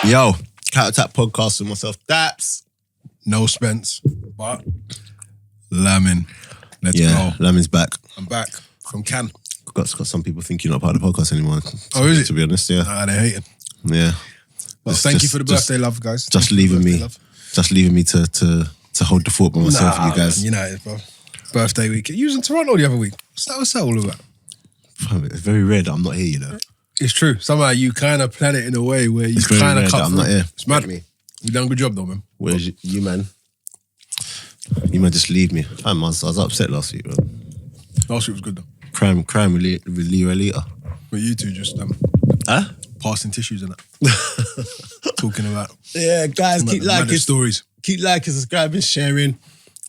Yo, Counter Attack podcast with myself, Daps. No Spence, but Lamin. Let's go. Lamin's back. I'm back from Cannes. Got some people think you're not part of the podcast anymore. Oh, is it? To be honest, yeah. Nah, they're hating. Yeah. But thank you for the birthday love, guys. Just leaving me to hold the fort by myself for you guys. United, bro. Birthday week. You was in Toronto the other week. What's that all about? It's very rare that I'm not here, you know. It's true. Somehow you kind of plan it in a way where you kind of cut I'm not here. It's mad. You done a good job though, man. Where's you, man? You man just leave me. I was upset last week, bro. Last week was good though. Crime with LITA. But you two just passing tissues and that. Talking about guys, keep liking stories. Keep liking, subscribing, sharing,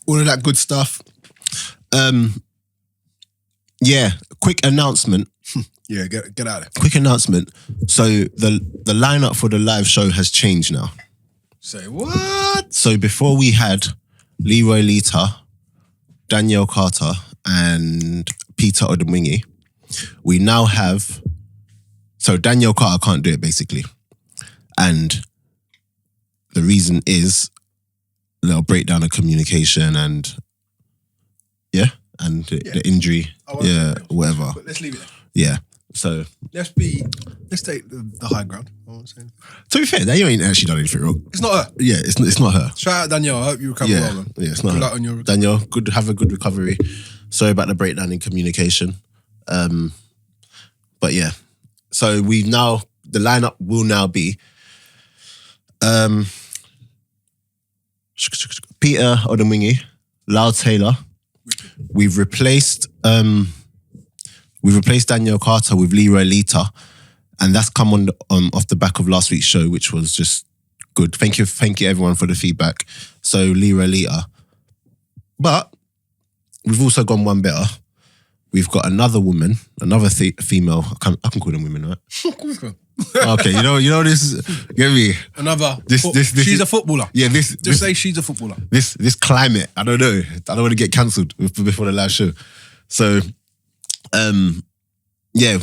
all of that good stuff. Quick announcement. Yeah, get out of there. Quick announcement. So the lineup for the live show has changed now. Say what? So before we had LEROY, LITA, Danielle Carter, and Peter ODEMWINGIE. We now have... So Danielle Carter can't do it, basically. And the reason is a little breakdown of communication and... And the injury. Whatever. But let's leave it there. Yeah. So... Let's take the high ground. To be fair, they ain't actually done anything wrong. It's not her. Yeah, it's not her. Shout out Danielle. I hope you recover well, man. Yeah, it's not good her. luck on your Danielle, have a good recovery. Sorry about the breakdown in communication. But yeah. So the lineup will now be Peter ODEMWINGIE, Lyle Taylor. We've replaced Danielle Carter with LEROY, LITA, and that's come on off the back of last week's show, which was just good. Thank you everyone for the feedback. So LEROY, LITA, but we've also gone one better. We've got another woman, another female. I can call them women, right? Okay, you know this. Get me. Another. She's a footballer. Yeah, say she's a footballer. This climate, I don't know. I don't want to get cancelled before the live show. So,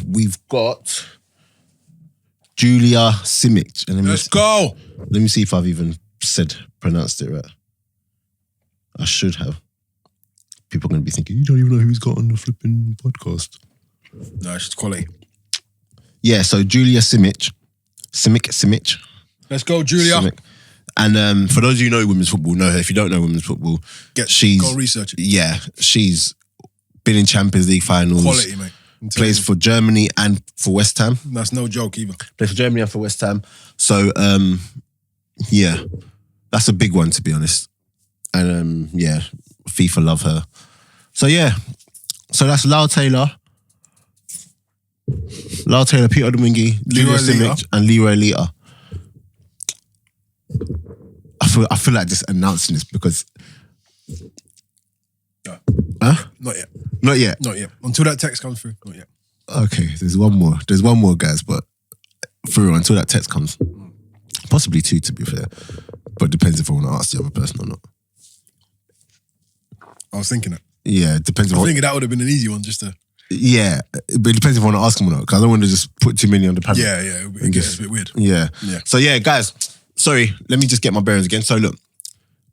we've got Julia SIMIC. Let's go. Let me see if I've even pronounced it right. I should have. People are going to be thinking, you don't even know who he's got on the flipping podcast. No, it's just quality. Yeah, so Julia SIMIC. SIMIC. Let's go, Julia. SIMIC. And for those of you who know women's football, know her. If you don't know women's football, go research it. Yeah, she's been in Champions League finals. Quality, mate. Plays for Germany and for West Ham. That's no joke either. Plays for Germany and for West Ham. So, that's a big one, to be honest. And FIFA love her. So so that's Lyle Taylor, Peter ODEMWINGIE, LEROY, SIMIC, and LEROY, LITA. I feel like just announcing this because... No. Huh? Not yet. Not yet? Not yet. Until that text comes through, not yet. Okay, there's one more. There's one more, guys, but until that text comes. Possibly two, to be fair. But it depends if I want to ask the other person or not. I was thinking that. Yeah, it depends. I was thinking that would have been an easy one just to... Yeah, but it depends if I want to ask them or not, because I don't want to just put too many on the panel. Yeah, it gets a bit weird. Yeah. So guys, sorry, let me just get my bearings again. So look,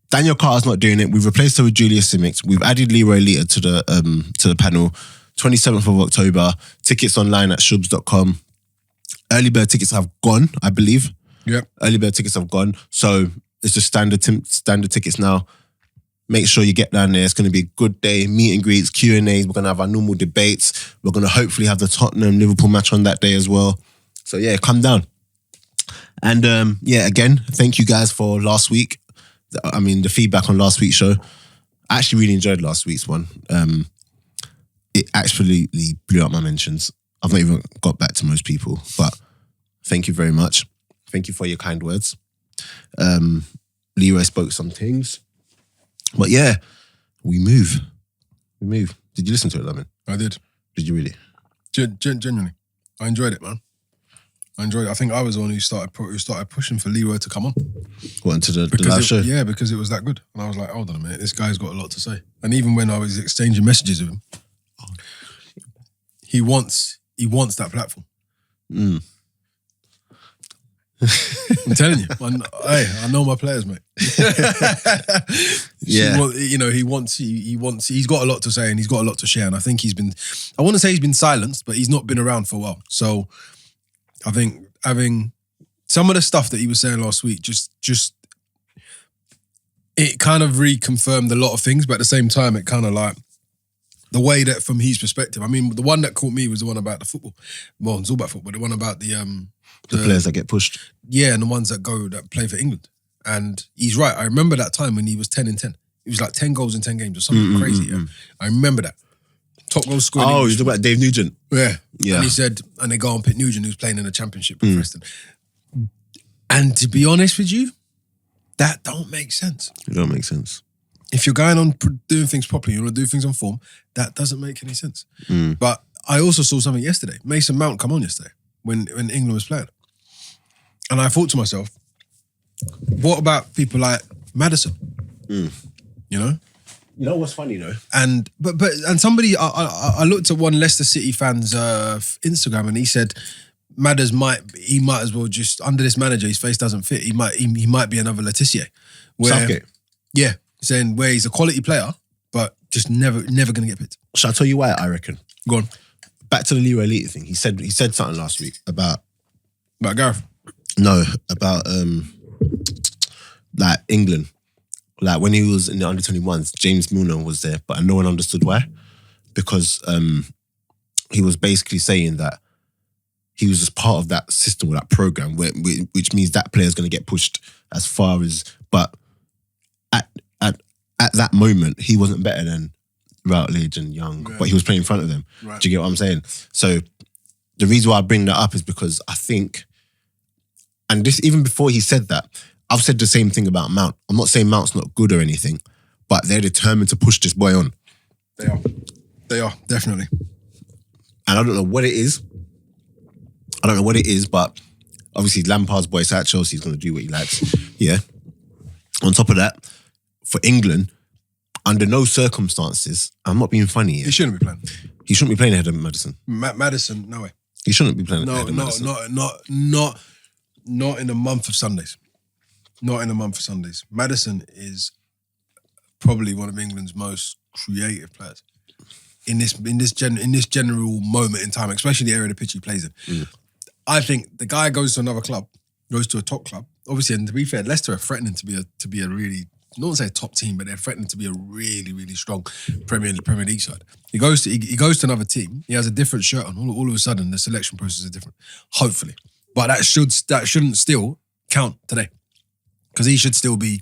Danielle Carter's not doing it. We've replaced her with Julia SIMIC. We've added LEROY, LITA to the panel. 27th of October. Tickets online at shubs.com. Early bird tickets have gone, I believe. Yep. Early bird tickets have gone. So it's just standard tickets now. Make sure you get down there. It's going to be a good day. Meet and greets, Q&As. We're going to have our normal debates. We're going to hopefully have the Tottenham-Liverpool match on that day as well. So come down. And again, thank you guys for last week. I mean, the feedback on last week's show. I actually really enjoyed last week's one. It absolutely blew up my mentions. I've not even got back to most people, but thank you very much. Thank you for your kind words. LEROY spoke some things. But we move. Did you listen to it, Lamin? I did. Did you really? Genuinely. I enjoyed it, man. I enjoyed it. I think I was the one who started pushing for LEROY to come on. What, into the live show? Yeah, because it was that good. And I was like, hold on a minute, this guy's got a lot to say. And even when I was exchanging messages with him, he wants that platform. I'm telling you. I know my players, mate. Yeah. He's got a lot to say and he's got a lot to share. And I think I want to say he's been silenced, but he's not been around for a while. So I think having some of the stuff that he was saying last week, just it kind of reconfirmed a lot of things, but at the same time, it kind of like, the way that from his perspective, I mean, the one that caught me was the one about the football. Well, it's all about football. The one about the players that get pushed. Yeah, and the ones that play for England. And he's right. I remember that time when he was 10 in 10. It was like 10 goals in 10 games or something crazy. Yeah? I remember that. Top goal scorer. Oh, you're talking about Dave Nugent. Yeah. Yeah. And he said, and they go on pick Nugent, who's playing in the Championship with Preston. And to be honest with you, that don't make sense. It don't make sense. If you're going on doing things properly, you want to do things on form, that doesn't make any sense. But I also saw something yesterday. Mason Mount come on yesterday when England was playing. And I thought to myself, what about people like Maddison? You know? You know what's funny though? And somebody, I looked at one Leicester City fan's Instagram and he said, Madders might as well just, under this manager, his face doesn't fit. He might be another Letitia. Southgate. Yeah. Saying where he's a quality player, but just never going to get picked. Shall I tell you why, I reckon? Go on. Back to the LEROY LITA thing. He said something last week about Gareth? No, about like England. Like when he was in the under-21s, James Milner was there, but no one understood why. Because he was basically saying that he was just part of that system or that program, which means that player's going to get pushed as far as. But at that moment, he wasn't better than Routledge and Young, but he was playing in front of them. Right. Do you get what I'm saying? So the reason why I bring that up is because I think, and this even before he said that, I've said the same thing about Mount. I'm not saying Mount's not good or anything, but they're determined to push this boy on. They are, definitely. And I don't know what it is. But obviously Lampard's boy is at Chelsea. He's going to do what he likes. Yeah. On top of that, for England, under no circumstances, I'm not being funny here. He shouldn't be playing. He shouldn't be playing ahead of Maddison. Maddison, no way. He shouldn't be playing ahead of Maddison. Not in a month of Sundays. Not in a month of Sundays. Maddison is probably one of England's most creative players in this general moment in time, especially the area of the pitch he plays in. I think the guy goes to another club, goes to a top club. Obviously, and to be fair, Leicester are threatening to be a really, not to say a top team, but they're threatening to be a really, really strong Premier League side. He goes to another team. He has a different shirt on. All of a sudden, the selection process is different. Hopefully, but that shouldn't still count today, because he should still be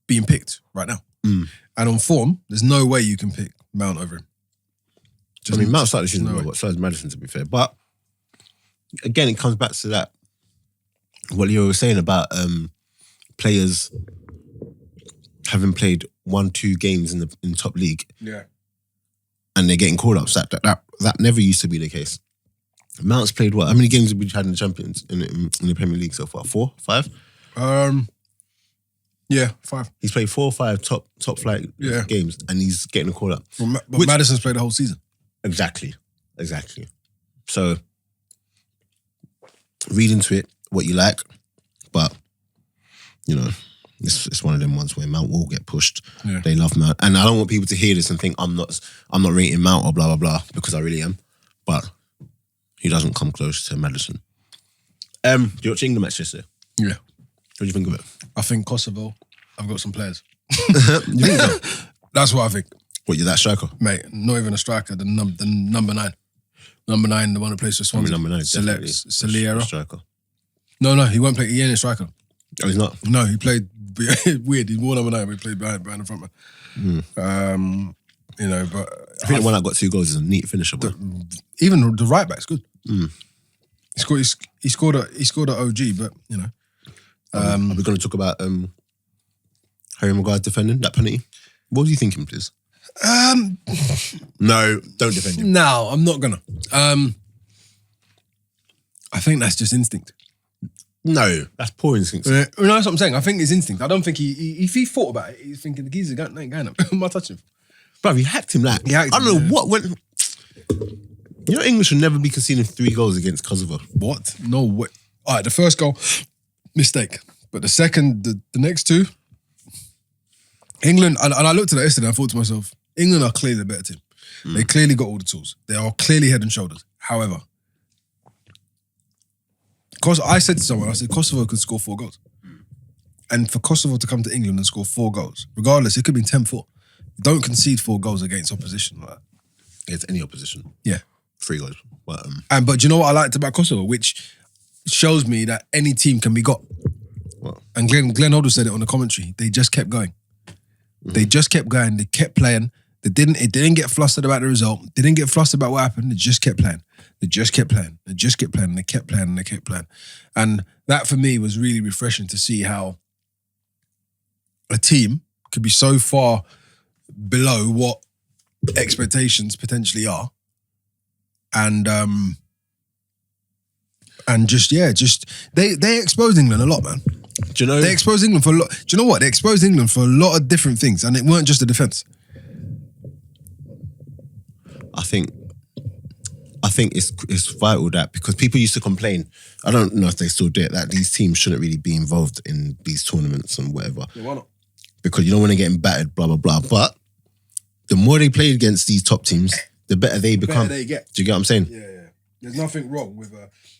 being picked right now. And on form, there's no way you can pick Mount over him. Mount started the season well, so is Maddison, to be fair. But again, it comes back to that. What you were saying about players having played 1-2 games in the top league, and they're getting called up. So that never used to be the case. Mount's played what? How many games have we had in the Champions in the Premier League so far? 4, 5? Yeah, 5. He's played 4 or 5 top flight games, and he's getting a call up. But Maddison's played the whole season. Exactly. So read into it what you like, but you know, it's one of them ones where Mount will get pushed. They love Mount, and I don't want people to hear this and think I'm not rating Mount or blah blah blah, because I really am, but he doesn't come close to Maddison. Do you watch England match yesterday? Yeah. What do you think of it? I think Kosovo, I've got some players. You think so? That's what I think. What, you're that striker? Mate, not even a striker, the number 9. Number 9, the one who plays for Swansea. Number 9, Celera. Striker. No, he won't play. He ain't a striker. Oh, he's not? No, he played weird. He's more number 9, but he played behind the front man. You know, but I think the one that got 2 goals is a neat finisher. Even the right back's good. He scored a OG, but you know. Are we going to talk about Harry Maguire's defending that penalty? What was you thinking, please? No, don't defend him. No, I'm not gonna. I think that's just instinct. No, that's poor instinct. No, that's what I'm saying. I think it's instinct. I don't think if he thought about it, he's thinking the geezer's ain't going up. I'm not touching him. Bruv, he hacked him like, I don't know what went. You know, England should never be conceding 3 goals against Kosovo. What? No way. All right, the first goal mistake. But the next two, England, and I looked at that yesterday and I thought to myself, England are clearly the better team. They clearly got all the tools. They are clearly head and shoulders. However, I said to someone, I said, Kosovo could score 4 goals. And for Kosovo to come to England and score 4 goals, regardless, it could be 10-4. Don't concede 4 goals against opposition like that. Against any opposition. Yeah. 3 goals. But, but do you know what I liked about Kosovo? Which shows me that any team can be got. What? And Glenn Hoddle said it on the commentary. They just kept going. They just kept going. They kept playing. It didn't get flustered about the result. They didn't get flustered about what happened. They just kept playing. They just kept playing. They just kept playing. They kept playing and they kept playing. And that for me was really refreshing to see how a team could be so far below what expectations potentially are. And just they exposed England a lot, man. do you know? They exposed England for a lot. Do you know what? They exposed England for a lot of different things, and it weren't just the defence. I think it's vital that, because people used to complain, I don't know if they still do it, that these teams shouldn't really be involved in these tournaments and whatever. Yeah, why not? Because you don't want to get battered, blah, blah, blah. But the more they play against these top teams, the better they become. Better they get. Do you get what I'm saying? Yeah. There's nothing wrong with.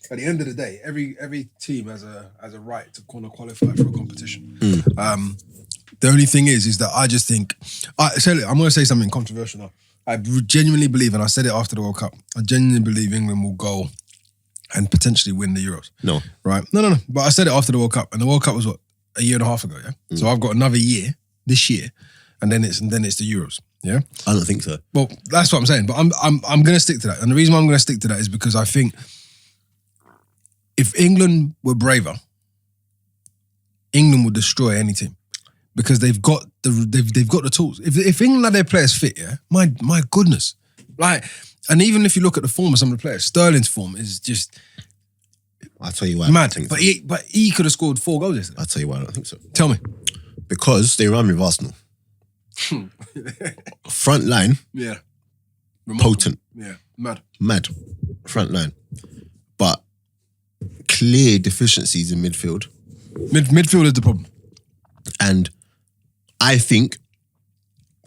At the end of the day, every team has a right to qualify for a competition. The only thing is that I just think. I'm going to say something controversial now. I genuinely believe, and I said it after the World Cup, I genuinely believe England will go and potentially win the Euros. No. Right? No. But I said it after the World Cup, and the World Cup was what, a year and a half ago, yeah? So I've got another year this year, and then it's the Euros. Yeah? I don't think so. Well, that's what I'm saying. But I'm going to stick to that. And the reason why I'm going to stick to that is because I think if England were braver, England would destroy any team. Because they've got the tools. If England had their players fit, yeah, my goodness. Like, and even if you look at the form of some of the players, Sterling's form is just I'll tell you why. mad. But he could have scored 4 goals yesterday. I'll tell you why I don't think so. Tell me. Because they run with Arsenal. Front line, Yeah. potent. Yeah. Mad. Front line. But clear deficiencies in midfield. Midfield is the problem. And I think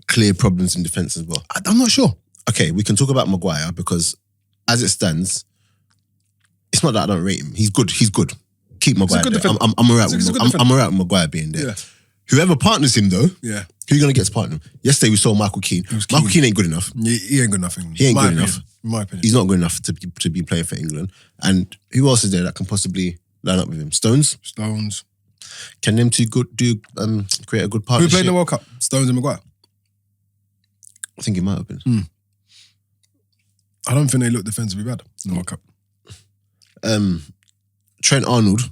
clear problems in defence as well. I'm not sure. Okay, we can talk about Maguire, because as it stands, it's not that I don't rate him. He's good. Keep Maguire there. I'm alright with Maguire being there. Yeah. Whoever partners him though, Yeah. who are you going to get to partner him? Yesterday we saw Michael Keane. Michael Keane ain't good enough. He ain't good enough. He ain't good enough. In my opinion. He's not good enough to be playing for England. And who else is there that can possibly line up with him? Stones? Can them two create a good partnership? Who played in the World Cup? Stones and Maguire? I think it might have been. I don't think they look defensively bad in the World Cup. Trent Arnold,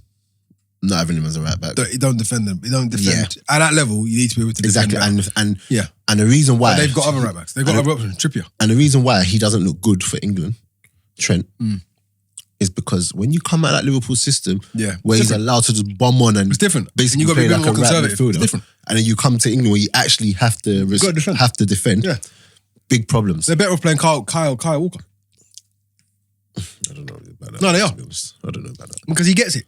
not having him as a right back. He don't defend them. He don't defend. Yeah. At that level, you need to be able to defend. Exactly. And the reason why... But they've got other right backs. They've got other options. Trippier. And the reason why he doesn't look good for England, Trent, is because when you come out of that Liverpool system, where he's allowed to just bomb on and it's different. Basically, and you got to be like more conservative. It's different. And then you come to England where you actually have to defend. Yeah. Big problems. They're better off playing Kyle Walker. I don't know about that. No, they are. I don't know about that. Because he gets it.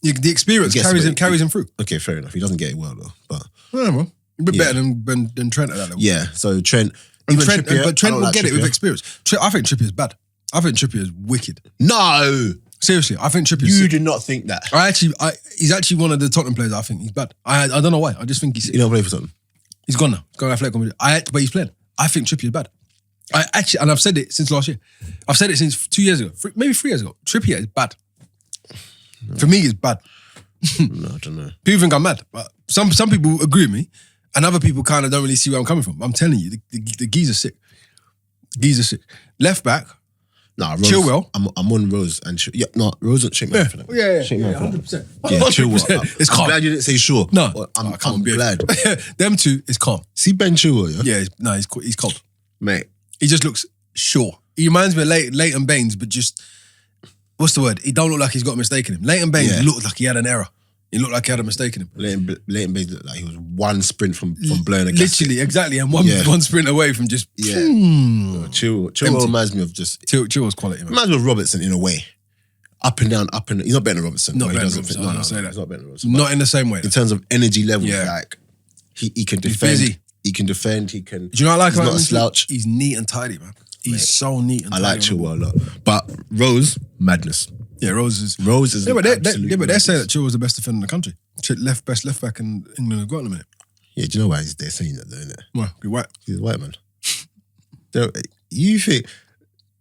The experience carries him through. Okay, fair enough. He doesn't get it well though, but a bit better than Trent at that level. Yeah. So Trent, but Trent will get it with experience. I think Trippier is bad. I think Trippier is wicked. No, seriously, I think Trippier. You did not think that. He's actually one of the Tottenham players. I think he's bad. I don't know why. I just think he's. He don't play for Tottenham. He's gone now. Going athletic. But he's playing. I think Trippier is bad. And I've said it since last year. I've said it since 2 years ago, maybe 3 years ago. Trippier is bad. No. For me, he's bad. No, I don't know. People think I'm mad, but some people agree with me, and other people kind of don't really see where I'm coming from. I'm telling you, the geezer's sick. Left back. Nah, Rose, Chilwell. I'm on Rose and Rose and Shake my hand for that. Yeah, 100%. Yeah, Chilwell. It's calm. I'm glad you didn't say sure. No, I'm glad. Them two is calm. See Ben Chilwell, yeah? Yeah, he's cold. Mate. He just looks sure. He reminds me of Leighton Baines, but just, what's the word? He don't look like he's got a mistake in him. Leighton Baines looked like he had an error. He looked like he had a mistake in him. Leighton Baines looked like he was one sprint from blowing a gasket. Literally, exactly. And one sprint away from just... Yeah. Chilwell reminds me of just... Chilwell's quality, man. Reminds me of Robertson in a way. up and down, up and down. He's not better than Robertson. Not No, he better than doesn't. Robertson, I was gonna say that. He's not better than Robertson. Not in the same way. In terms of energy levels, Yeah. like he can defend. busy. He can defend. He can. Do you know what I like he's about not a him? slouch. He's neat and tidy, man. He's so neat and I tidy. like Chilwell a lot, but Rose madness. Yeah, Rose is. Rose is Yeah, but absolute they're madness. saying that Chilwell's the best defender in the country. Best left back in England have got in a minute. Yeah, do you know why they're saying that though? Innit? Why? Be white. He's a white man. You think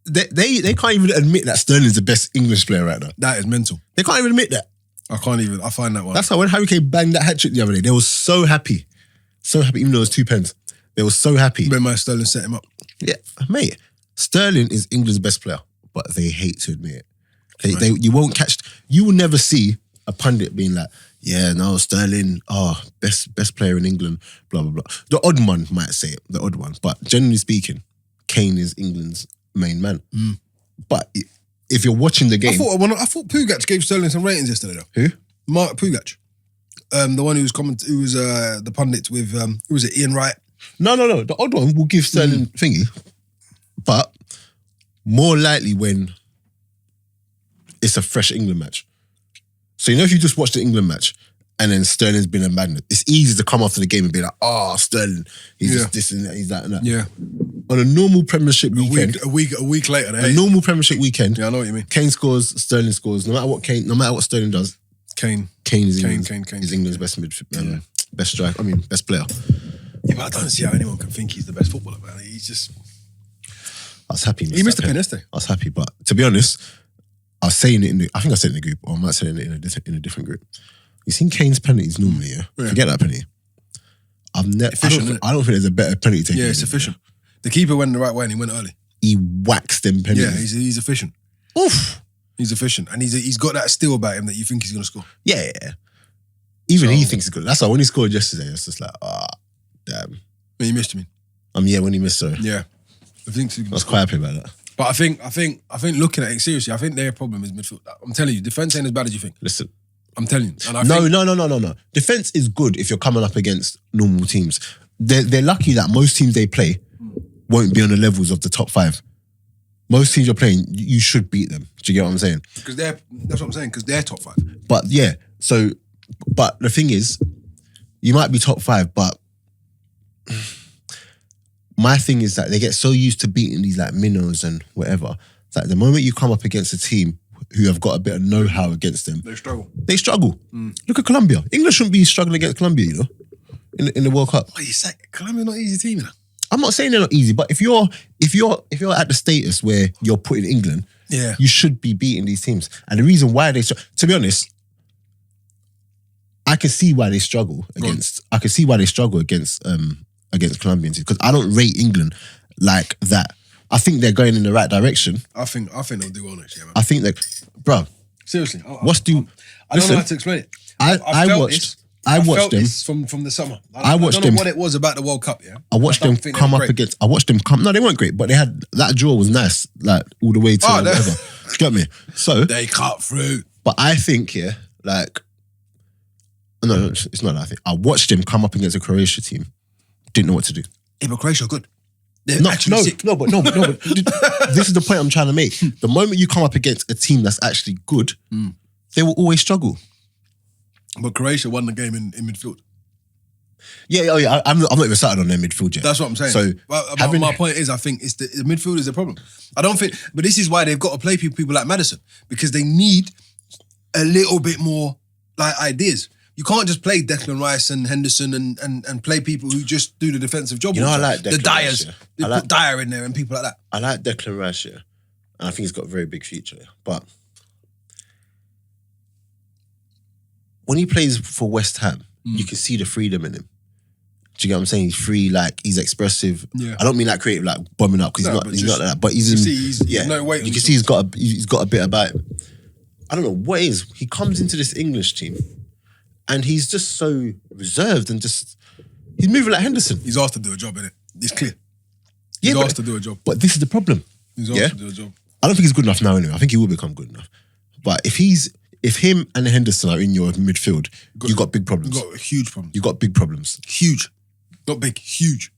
they can't even admit that Sterling's the best English player right now? That is mental. They can't even admit that. I can't even. I find that one. That's how when Harry Kane banged that hat trick the other day, they were so happy, even though it was 2 pens. They were so happy. Remember Sterling set him up. Yeah, mate. Sterling is England's best player, but they hate to admit it. You will never see a pundit being like, yeah, no, Sterling, best player in England, blah, blah, blah. The odd one might say it, the odd one. But generally speaking, Kane is England's main man. But if you're watching the game... I thought Pugac gave Sterling some ratings yesterday, though. Who? Mark Pugac. The one who was the pundit with, who was it, Ian Wright? No. The odd one will give Sterling thingy. But more likely when it's a fresh England match. So, if you just watch the England match and then Sterling's been abandoned, it's easy to come after the game and be like, Sterling, he's just this and that, he's that and that. Yeah. On a normal Premiership weekend. A week later. A normal Premiership weekend. Yeah, I know what you mean. Kane scores, Sterling scores. No matter what Sterling does, Kane is England's best best striker. Best player. Yeah, but I don't see how anyone can think he's the best footballer, man. He's just... I was happy. He missed the pen yesterday. I was happy, but to be honest, I was saying it I think I said it in the group, or I might say it in a different group. You seen Kane's penalties normally, yeah? Forget that penalty. I don't think there's a better penalty taker. Yeah, it's efficient. The keeper went the right way and he went early. He waxed them penalties. Yeah, he's efficient. Oof. He's efficient. And he's got that steel about him that you think he's going to score. Yeah. Even he thinks he's good. That's why when he scored yesterday, it's just like, damn. When he missed, you mean? Yeah, when he missed, sorry. Yeah. I was quite happy about that. But I think looking at it seriously, I think their problem is midfield. I'm telling you, defense ain't as bad as you think. Listen. I'm telling you. And No. Defense is good if you're coming up against normal teams. They're lucky that most teams they play won't be on the levels of the top 5. Most teams you're playing, you should beat them. Do you get what I'm saying? Because that's what I'm saying, because they're top 5. But yeah, but the thing is, you might be top 5, but my thing is that they get so used to beating these like minnows and whatever, that the moment you come up against a team who have got a bit of know-how against them, they struggle. Look at Colombia. England shouldn't be struggling against Colombia, in the World Cup. What you say? Colombia's not an easy team, I'm not saying they're not easy, but if you're at the status where you're putting England, you should be beating these teams. And the reason why to be honest, I can see why they struggle against. I can see why they struggle against Colombians, because I don't rate England like that. I think they're going in the right direction. I think they'll do well next year, man. I think that, bro. Seriously, I don't know how to explain it. I watched them this from the summer. I don't know what it was about the World Cup. Yeah, I watched them come up against. I watched them come. No, they weren't great, but they had that draw was nice, like all the way to whatever. Get me? So they cut through. But I think no, it's not that. I think I watched them come up against a Croatia team. Didn't know what to do. Yeah, but Croatia are good. They're actually sick. But this is the point I'm trying to make. The moment you come up against a team that's actually good, they will always struggle. But Croatia won the game in midfield. Yeah. I'm not even started on their midfield yet. That's what I'm saying. So my point is, I think it's the midfield is the problem. I don't think, but this is why they've got to play people like Maddison, because they need a little bit more like ideas. You can't just play Declan Rice and Henderson and play people who just do the defensive job. I like Declan the Dyers. Rice, They put Dyer in there and people like that. I like Declan Rice, and I think he's got a very big future. But when he plays for West Ham, you can see the freedom in him. Do you get what I'm saying? He's free, like he's expressive. Yeah. I don't mean like creative, like bombing up, because he's not like that. But he's no weight. You can see he's got a bit about him. I don't know what it is. He comes into this English team, and he's just so reserved and he's moving like Henderson. He's asked to do a job, innit? It's clear. He's asked to do a job. But this is the problem. He's asked to do a job. I don't think he's good enough now anyway. I think he will become good enough. But if him and Henderson are in your midfield, you got big problems. You got huge problems. You got big problems. Huge. Not big, huge.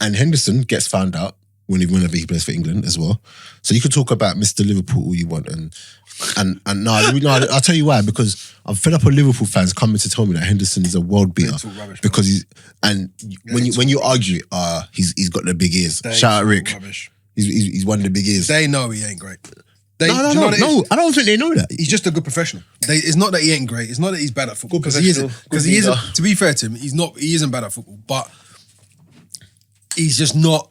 And Henderson gets found out whenever he plays for England as well. So you could talk about Mr. Liverpool all you want, and no, I'll tell you why, because I'm fed up with Liverpool fans coming to tell me that Henderson is a world beater rubbish, because he's when you argue, he's got the big ears. Shout out Rick. Rubbish. He's one of the big ears. They know he ain't great. No, I don't think they know that. He's just a good professional. It's not that he ain't great. It's not that he's bad at football. Because he isn't. Because he isn't. To be fair to him, he isn't bad at football. But he's just not.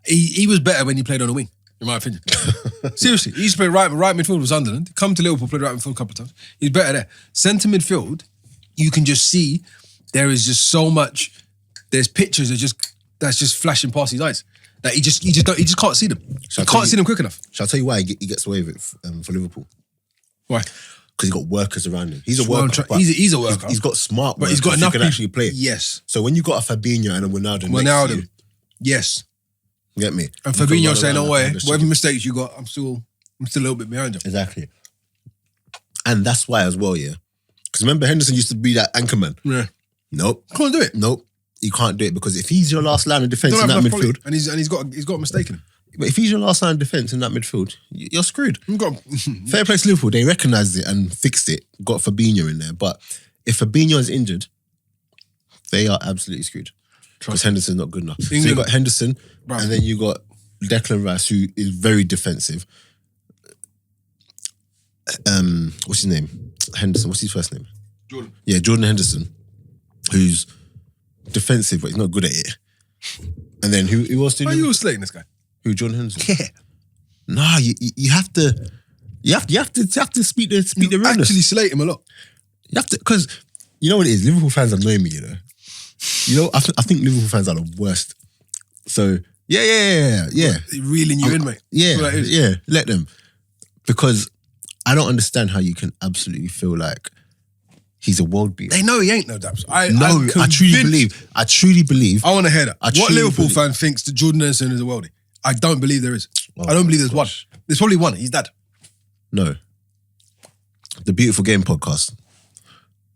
He was better when he played on the wing, in my opinion. Seriously, he used to play right midfield with Sunderland. Come to Liverpool, played right midfield a couple of times. He's better there. Centre midfield, you can just see there is just so much. There's pictures that's just flashing past his eyes. That he just can't see them. He can't see them quick enough. Shall I tell you why he gets away with it for Liverpool? Why? Because he's got workers around him. He's a worker. He's a worker. He's got smart but workers he's got enough who can actually play. Yes. So when you got a Fabinho and a Ronaldo next to you, yes. You get me? And Fabinho saying, "No way, whatever mistakes you got, I'm still a little bit behind you." Exactly. And that's why as well, yeah. Because remember, Henderson used to be that anchorman. Yeah. Nope. Can't do it. Nope. You can't do it because if he's your last line of defence in that midfield, and he's got a mistake in him. But if he's your last line of defence in that midfield, you're screwed. You've got fair play to Liverpool. They recognised it and fixed it. Got Fabinho in there, but if Fabinho is injured, they are absolutely screwed because Henderson's not good enough. So you got Henderson, and then you got Declan Rice, who is very defensive. What's his name? Henderson. What's his first name? Jordan. Yeah, Jordan Henderson, who's defensive, but he's not good at it. And then who else did you? Why are you all slating this guy? Who, Jordan Henderson? Yeah. Nah, you have to speak the realness. Actually slate him a lot. You have to, because you know what it is. Liverpool fans annoy me. You know, I think Liverpool fans are the worst. So yeah. Reeling you in, mate. Yeah. Let them, because I don't understand how you can absolutely feel like he's a world beater. They know he ain't no Daps. I truly believe. I want to hear that. What Liverpool fan thinks that Jordan Henderson is a worldie? I don't believe there is. I don't believe there's one. There's probably one. He's dad. No. The Beautiful Game podcast.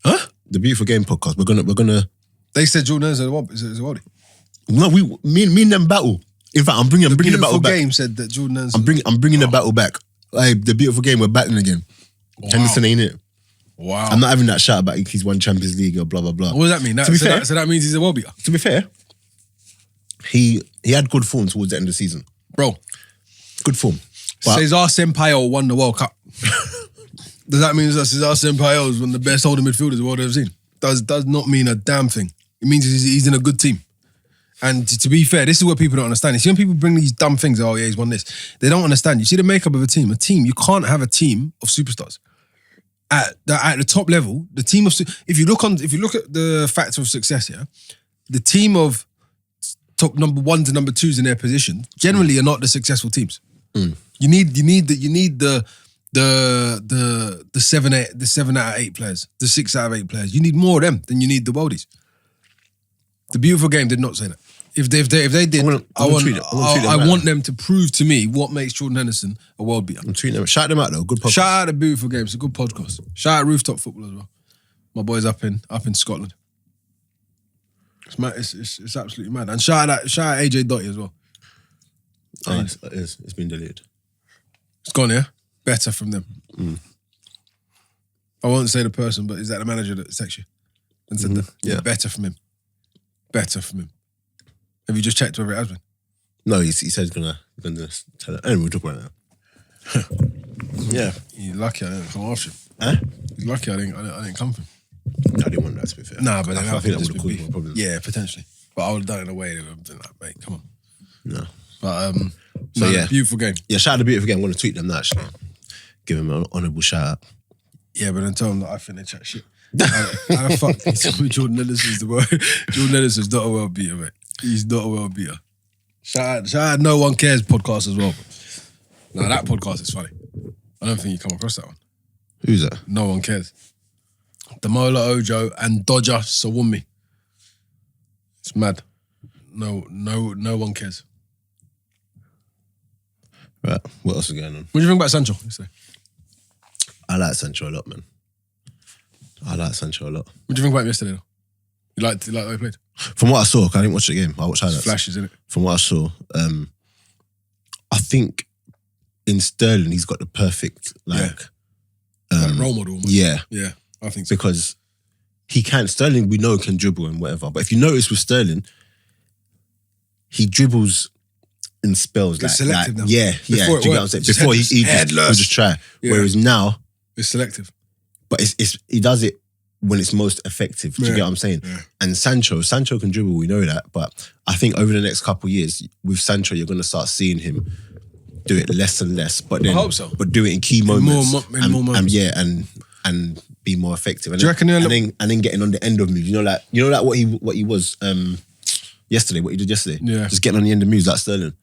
Huh? The Beautiful Game podcast. We're gonna. They said Jordan Henderson is a worldie. No, me and them battle. In fact, I'm bringing the battle back. The Beautiful Game said that Jordan Henderson. I'm bringing the battle back. The Beautiful Game, we're battling again. Wow. Henderson ain't it. Wow. I'm not having that shout about he's won Champions League or blah, blah, blah. What does that mean? So that means he's a world beater? To be fair, he had good form towards the end of the season. Bro. Good form. But Cesar Sampaio won the World Cup. Does that mean that Cesar Sampaio is one of the best holding midfielders the world has ever seen? Does not mean a damn thing. It means he's in a good team. And to be fair, this is what people don't understand. You see when people bring these dumb things, oh yeah, he's won this. They don't understand. You see the makeup of a team. You can't have a team of superstars. At the top level, the team of if you look at the factor of success, yeah, the team of top number 1 to number 2s in their position generally are not the successful teams. You need the 7 out of 8 players, the 6 out of 8 players. You need more of them than you need the worldies. The Beautiful Game did not say that. If they did, I want them to prove to me what makes Jordan Henderson a world beater. I'm tweeting them. Shout them out though. Good podcast. Shout out the Beautiful Game. It's a good podcast. Shout out Rooftop Football as well. My boys up in Scotland. It's mad. It's absolutely mad. And shout out AJ Dotty as well. Oh, it's been deleted. It's gone, yeah? Better from them. I won't say the person, but is that the manager that texted you and said that? Yeah. Better from him. Better from him. Have you just checked whether it has been? No, he said he's gonna tell it. Anyway, we'll talk about that. Yeah. You're lucky I didn't come after him. Huh? You're lucky I didn't come for him. I didn't want that to be fair. Nah, but I think that would have caused more problems. Yeah, potentially. But I would have done it in a way that would have been like, mate, come on. No. But so yeah. Beautiful Game. Yeah, shout out to Beautiful Game. I'm gonna tweet them that actually. Give him an honourable shout out. Yeah, but then tell them that I think they chat shit. How the fuck can you tell me Jordan Henderson's the world? Jordan Henderson's not a world beater, mate. He's not a world beater. Shout out No One Cares podcast as well. Now that podcast is funny. I don't think you come across that one. Who's that? No One Cares. Damola Ojo and Dodger Sawumi. It's mad. No one cares. Right. What else is going on? What do you think about Sancho? I like Sancho a lot, man. I like Sancho a lot. What do you think about him yesterday, though? You liked the way he played? From what I saw, 'cause I didn't watch the game. I watched highlights. Flashes, innit? From what I saw, I think in Sterling he's got the perfect like role model. Almost. Yeah, yeah, I think so. Because he can. Sterling, we know, can dribble and whatever. But if you notice with Sterling, he dribbles in spells. It's selective now. Yeah, Before do you get what I'm saying? Before he just try. Yeah. Whereas now it's selective. But he does it when it's most effective. Do you get what I'm saying? Yeah. And Sancho can dribble, we know that. But I think over the next couple of years, with Sancho, you're going to start seeing him do it less and less. But then, I hope so. But do it in key moments. More moments. And be more effective. And, do you reckon and then getting on the end of moves. You know, like what he was yesterday. What he did yesterday. Yeah. Just getting on the end of moves like Sterling.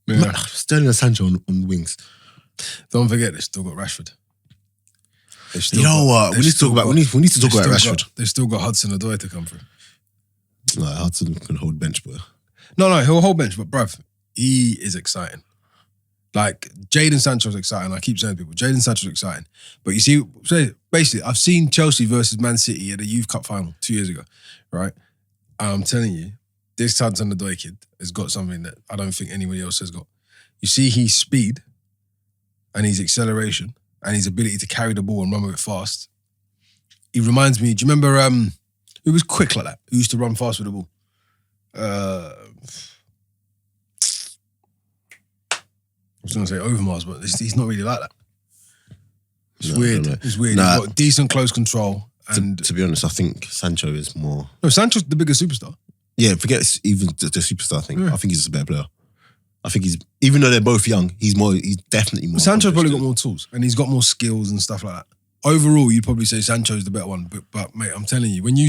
Yeah. Sterling and Sancho on wings. Don't forget, they still got Rashford. You know what? We need to talk about Rashford. They've still got Hudson-Odoi to come through. No, Hudson can hold bench, bro. No, he'll hold bench, but bruv, he is exciting. Like, Jadon Sancho's exciting. I keep saying to people, Jadon Sancho's exciting. But you see, basically, I've seen Chelsea versus Man City at the Youth Cup final 2 years ago, right? And I'm telling you, this Hudson-Odoi kid has got something that I don't think anybody else has got. You see his speed and his acceleration and his ability to carry the ball and run with it fast. He reminds me, do you remember who was quick like that? Who used to run fast with the ball? I was going to say Overmars, but he's not really like that. It's weird. It's weird. He's got decent close control. And to be honest, I think Sancho is more... No, Sancho's the bigger superstar. Yeah, forget even the superstar thing. Yeah. I think he's a better player. I think even though they're both young, he's definitely more. Sancho's probably got more tools and he's got more skills and stuff like that. Overall, you'd probably say Sancho's the better one. But mate, I'm telling you, when you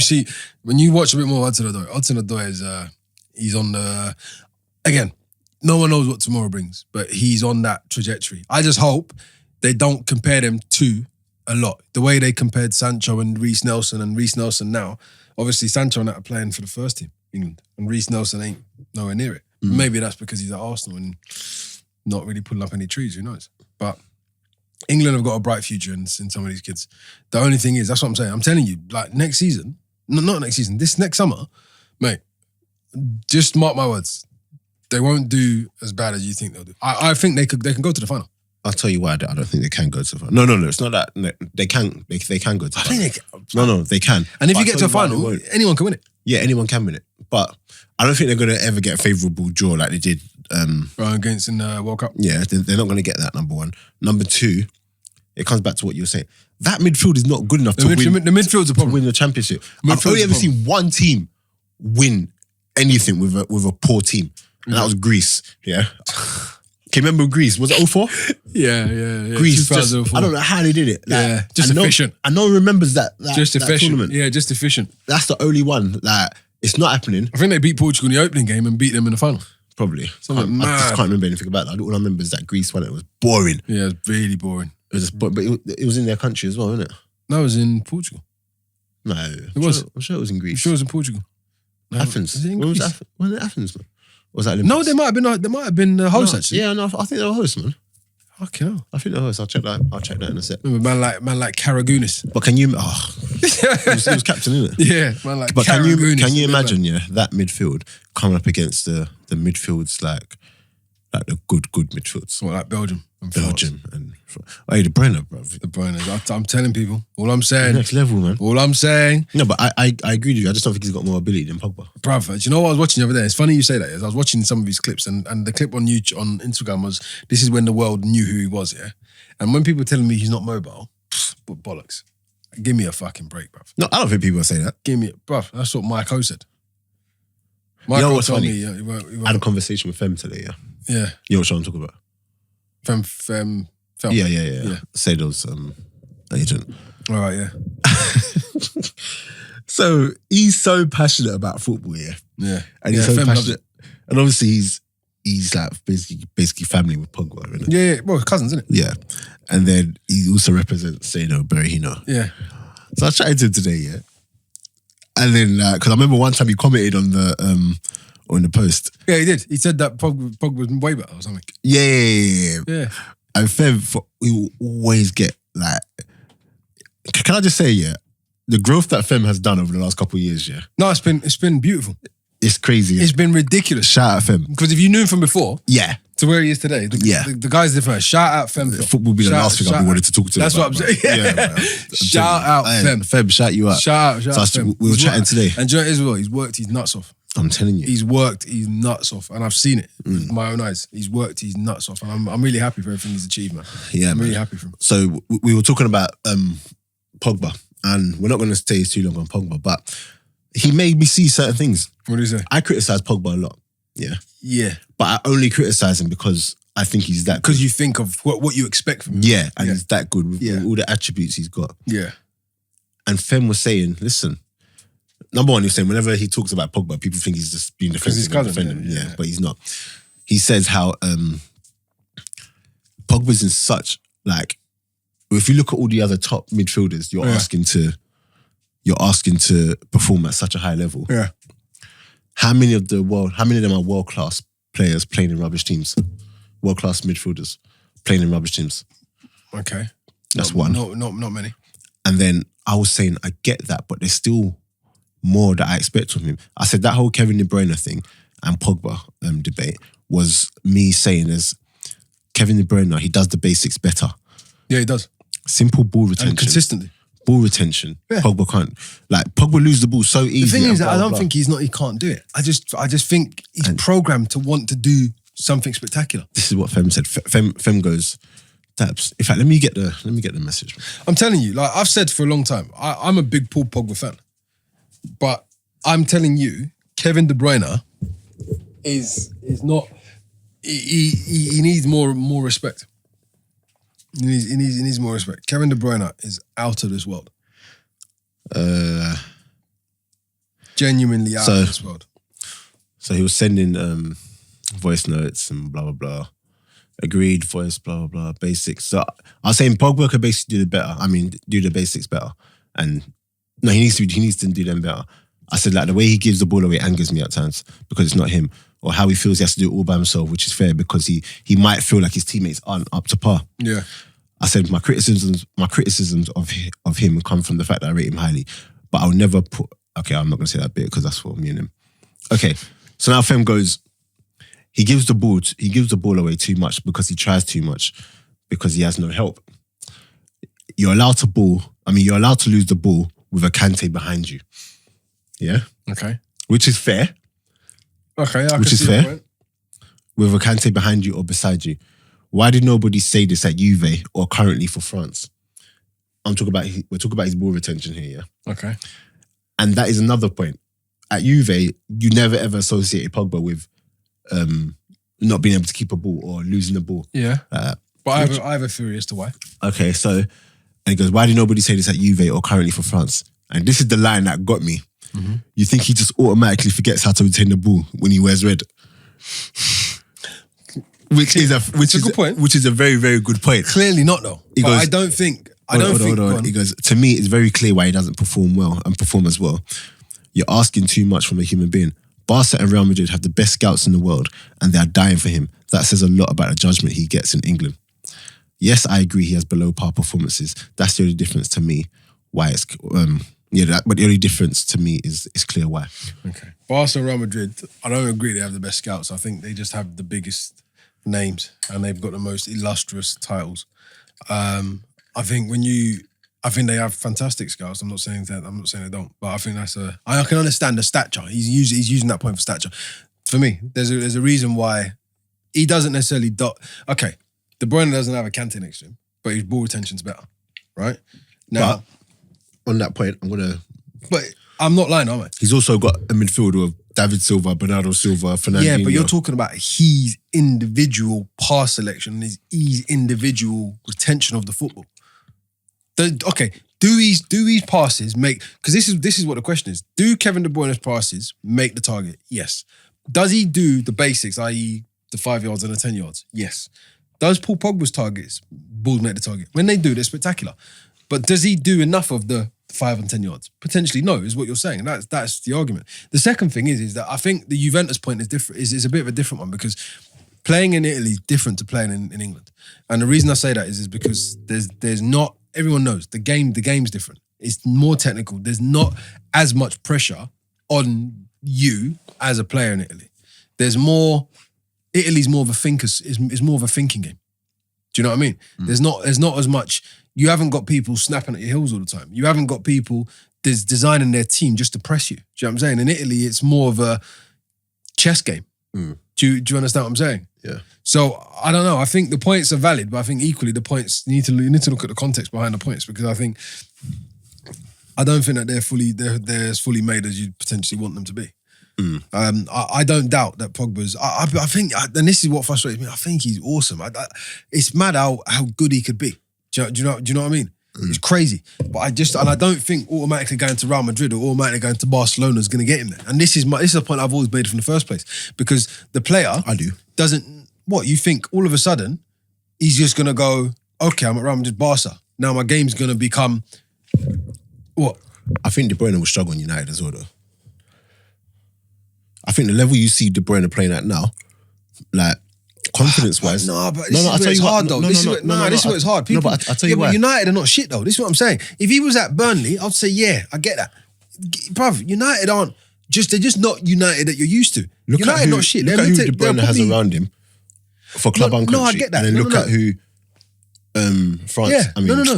watch a bit more Hudson-Odoi is he's on the... Again, no one knows what tomorrow brings, but he's on that trajectory. I just hope they don't compare them to a lot. The way they compared Sancho and Reece Nelson now, obviously Sancho and that are playing for the first team, England, and Reece Nelson ain't nowhere near it. Maybe that's because he's at Arsenal and not really pulling up any trees, who knows? But England have got a bright future in some of these kids. The only thing is, that's what I'm saying. I'm telling you, like next season, not next season, this next summer, mate, just mark my words. They won't do as bad as you think they'll do. I think they can go to the final. I'll tell you why I don't think they can go to the final. No, it's not that. No, they can go to the final. I think they can. No, they can. And if you get to a final, anyone can win it. Yeah, anyone can win it. But I don't think they're going to ever get a favourable draw like they did. Against in the World Cup? Yeah, they're not going to get that, number one. Number two, it comes back to what you were saying. That midfield is not good enough to win. The midfield's a problem. To win the championship. I've only ever seen one team win anything with a poor team. And that was Greece, yeah? Can you remember Greece? Was it 04? Yeah. Greece, just, I don't know how they did it. Like, just efficient. No one remembers that just that efficient. Tournament. Yeah, just efficient. That's the only one. Like, it's not happening. I think they beat Portugal in the opening game and beat them in the final. Probably. I just can't remember anything about that. All I remember is that Greece won. It was boring. Yeah, it was really boring. It was just, but it was in their country as well, wasn't it? No, it was in Portugal. No. I'm sure it was in Greece. I'm sure it was in Portugal. No, Athens. Was it in When Greece? was it Athens, man? Or was that Olympics? No, they might have been hosts, actually. Yeah, no, I think they were hosts, man. Fucking hell. I think they were hosts. I'll check that in a sec. Remember man like Karagounis. But can you... he was captain, isn't it? Yeah, man like But Karagounis. can you imagine, that midfield coming up against the midfields like the good midfields? What, like Belgium and Belgium and... Hey, De Bruyne, bro. The Bruyne. I'm telling people. All I'm saying... Next level, man. All I'm saying... No, but I agree with you. I just don't think he's got more ability than Pogba. Bruv, do you know what I was watching the other day? It's funny you say that. I was watching some of his clips and the clip on YouTube, on Instagram was, this is when the world knew who he was, yeah? And when people are telling me he's not mobile, but bollocks. Give me a fucking break, bruv. No, I don't think people say that. Bruv, that's what Mike O said. You know what's funny? Me, I had a conversation with Fem today, yeah? Yeah. You know what I'm talking about? Fem. Yeah. Sado's agent. All right, yeah. So he's so passionate about football, yeah. Yeah. And he's so passionate. And obviously he's like basically family with Pogba, isn't it? Yeah. Well, cousins, isn't it? Yeah. And then he also represents Sado Berahino. Yeah. So I chatted to him today, yeah. And then because I remember one time he commented on the post. Yeah, he did. He said that Pogba was way better or something. Yeah. And Fev, we will always get like... Can I just say, yeah, the growth that Fem has done over the last couple of years, yeah, No, it's been beautiful. it's crazy. It's been ridiculous. Shout out Fem. Because if you knew him from before Yeah. to where he is today, the guy's different. Shout out Fem. Football be the last thing I've been wanted to talk to. That's about, what I'm saying. Yeah, man. Shout out Fem. Fem, shout you out. Shout out Fem. We were chatting today. And do you know what it is as well? He's worked his nuts off. I'm telling you. He's worked his nuts off. And I've seen it with my own eyes. He's worked his nuts off. And I'm really happy for everything he's achieved, man. Yeah, I'm man. really happy for him. So we were talking about Pogba, and we're not going to stay too long on Pogba, but he made me see certain things. What do you say? I criticise Pogba a lot, yeah. Yeah. But I only criticise him because I think he's that good. Because you think of what you expect from him. Yeah, and he's that good with Yeah. all the attributes he's got. Yeah. And Fem was saying, listen, number one, he was saying whenever he talks about Pogba, people think he's just being defensive. his cousin, defending him. yeah. Yeah, but he's not. He says how Pogba's in such, like, if you look at all the other top midfielders, you're asking to perform at such a high level. Yeah. How many of them are world-class players playing in rubbish teams? World-class midfielders playing in rubbish teams. Okay. That's one. Not many. And then I was saying, I get that, but there's still more that I expect from him. I said that whole Kevin De Bruyne thing and Pogba debate was me saying as Kevin De Bruyne, he does the basics better. Yeah, he does. Simple ball retention. And consistently. Ball retention. Yeah. Pogba can't. Like, Pogba lose the ball so easy. The thing is, and I blah, don't blah. think he can't do it. I just think he's programmed to want to do something spectacular. This is what Fem said. Fem goes, Daps. In fact, let me get the message. I'm telling you, like I've said for a long time, I'm a big Paul Pogba fan. But I'm telling you, Kevin De Bruyne is not. He needs more respect. He needs more respect. Kevin De Bruyne is out of this world. Genuinely out of this world. So he was sending voice notes and blah blah blah. Agreed, voice, blah blah blah, basics. So I was saying Pogba could basically do the basics better. And no, he needs to do them better. I said, like, the way he gives the ball away angers me at times because it's not him, or how he feels he has to do it all by himself, which is fair because he might feel like his teammates aren't up to par. Yeah. I said my criticisms of him come from the fact that I rate him highly, but I'll never put. Okay, I'm not gonna say that bit because that's for me and him. Okay, so now Fem goes. He gives the ball away too much because he tries too much because he has no help. You're allowed to lose the ball with a Kante behind you. Yeah. Okay. Which is fair. Okay. Which is fair. With a Kante behind you or beside you. Why did nobody say this at Juve or currently for France? We're talking about his ball retention here, yeah? Okay. And that is another point. At Juve, you never ever associated Pogba with not being able to keep a ball or losing the ball. Yeah. But I have a theory as to why. Okay, so, and he goes, why did nobody say this at Juve or currently for France? And this is the line that got me. Mm-hmm. You think he just automatically forgets how to retain the ball when he wears red? Which is a good point. Which is a very, very good point. Clearly not though. He goes, I don't think. He goes, to me, it's very clear why he doesn't perform well and perform as well. You're asking too much from a human being. Barca and Real Madrid have the best scouts in the world and they are dying for him. That says a lot about the judgment he gets in England. Yes, I agree he has below par performances. That's the only difference to me. Why it's but the only difference to me is clear why. Okay. Barca and Real Madrid, I don't agree they have the best scouts. I think they just have the biggest names and they've got the most illustrious titles. I think they have fantastic scouts. I'm not saying they don't, but I think I can understand the stature. He's using that point for stature. For me, there's a reason why he doesn't necessarily okay, De Bruyne doesn't have a Kante next to him, but his ball retention's better, right? Now, but on that point, But I'm not lying, am I? He's also got a midfielder of David Silva, Bernardo Silva, Fernandinho. Yeah, but you're talking about his individual pass selection and his individual retention of the football. Do his passes make? Because this is what the question is. Do Kevin De Bruyne's passes make the target? Yes. Does he do the basics, i.e. the 5 yards and the 10 yards? Yes. Does Paul Pogba's balls make the target? When they do, they're spectacular. But does he do enough of the 5 and 10 yards? Potentially no, is what you're saying. That's the argument. The second thing is that I think the Juventus point is different. Is a bit of a different one because playing in Italy is different to playing in England. And the reason I say that is because there's not. Everyone knows the game's different. It's more technical. There's not as much pressure on you as a player in Italy. There's more. Italy's more of a is more of a thinking game. Do you know what I mean? There's not as much. You haven't got people snapping at your heels all the time. You haven't got people designing their team just to press you. Do you know what I'm saying? In Italy, it's more of a chess game. Do you understand what I'm saying? Yeah. So I don't know. I think the points are valid, but I think equally the points you need to look at the context behind the points, because I don't think that they're as fully made as you potentially want them to be. I don't doubt that Pogba's. I think, and this is what frustrates me. I think he's awesome. It's mad how good he could be. Do you know what I mean? It's crazy. But I don't think automatically going to Real Madrid or automatically going to Barcelona is going to get him there. And this is a point I've always made from the first place, because the player doesn't. What you think? All of a sudden, he's just going to go. Okay, I'm at Real Madrid, Barca. Now my game's going to become what? I think De Bruyne will struggle in United as well, though. I think the level you see De Bruyne playing at now, like confidence-wise. No, but this is where it's hard, though. This is where it's hard. People, but I tell you why. But United are not shit, though. This is what I'm saying. If he was at Burnley, I'd say, yeah, I get that. Bruv, United aren't they're just not United that you're used to. United not shit. Look at who De Bruyne has around him for club and country. No, I get that. And then look at who France.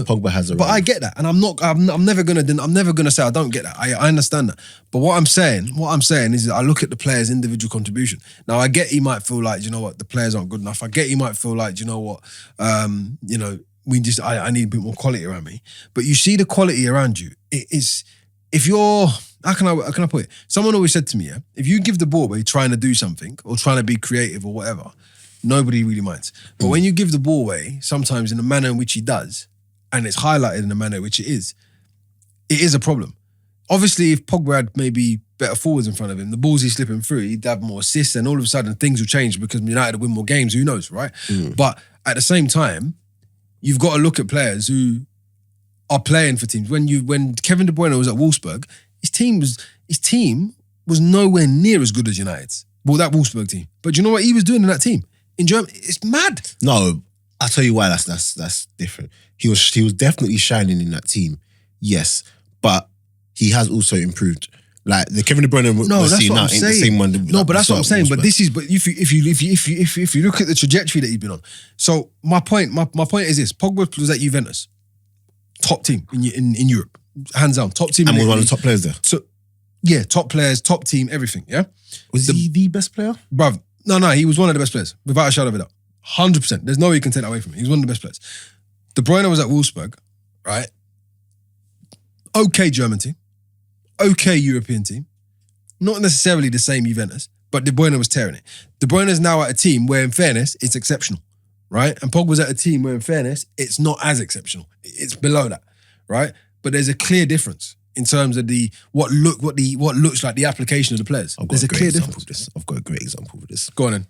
Pogba has around. But I get that, and I'm never gonna say I don't get that. I understand that. But what I'm saying is I look at the players' individual contribution. Now I get he might feel like, you know what, the players aren't good enough. I get he might feel like, you know what, I need a bit more quality around me. But you see the quality around you. It is, if you're, how can I put it? Someone always said to me, if you give the ball away trying to do something or trying to be creative or whatever, nobody really minds. But when you give the ball away, sometimes in the manner in which he does, and it's highlighted in the manner in which it is a problem. Obviously, if Pogba had maybe better forwards in front of him, the balls he's slipping through, he'd have more assists, and all of a sudden things will change because United will win more games, who knows, right? But at the same time, you've got to look at players who are playing for teams. When Kevin De Bruyne was at Wolfsburg, his team was nowhere near as good as United's. Well, that Wolfsburg team. But do you know what he was doing in that team? In Germany, it's mad. No, I'll tell you why that's different. He was definitely shining in that team, yes, but he has also improved. Like the Kevin De Bruyne we're seeing now ain't the same one. No, but that's what I'm saying. But this is, but if you look at the trajectory that he's been on. So my point is this: Pogba was at Juventus, top team in Europe, hands down, top team. And was one of the top players there. So yeah, top players, top team, everything. Yeah, was he the best player, bruv? No, he was one of the best players, without a shadow of a doubt. 100%. There's no way you can take that away from him. He was one of the best players. De Bruyne was at Wolfsburg, right? Okay German team. Okay European team. Not necessarily the same Juventus, but De Bruyne was tearing it. De Bruyne is now at a team where, in fairness, it's exceptional, right? And Pogba's at a team where, in fairness, it's not as exceptional. It's below that, right? But there's a clear difference in terms of what looks like the application of the players. There's a clear difference. I've got a great example of this. Go on then.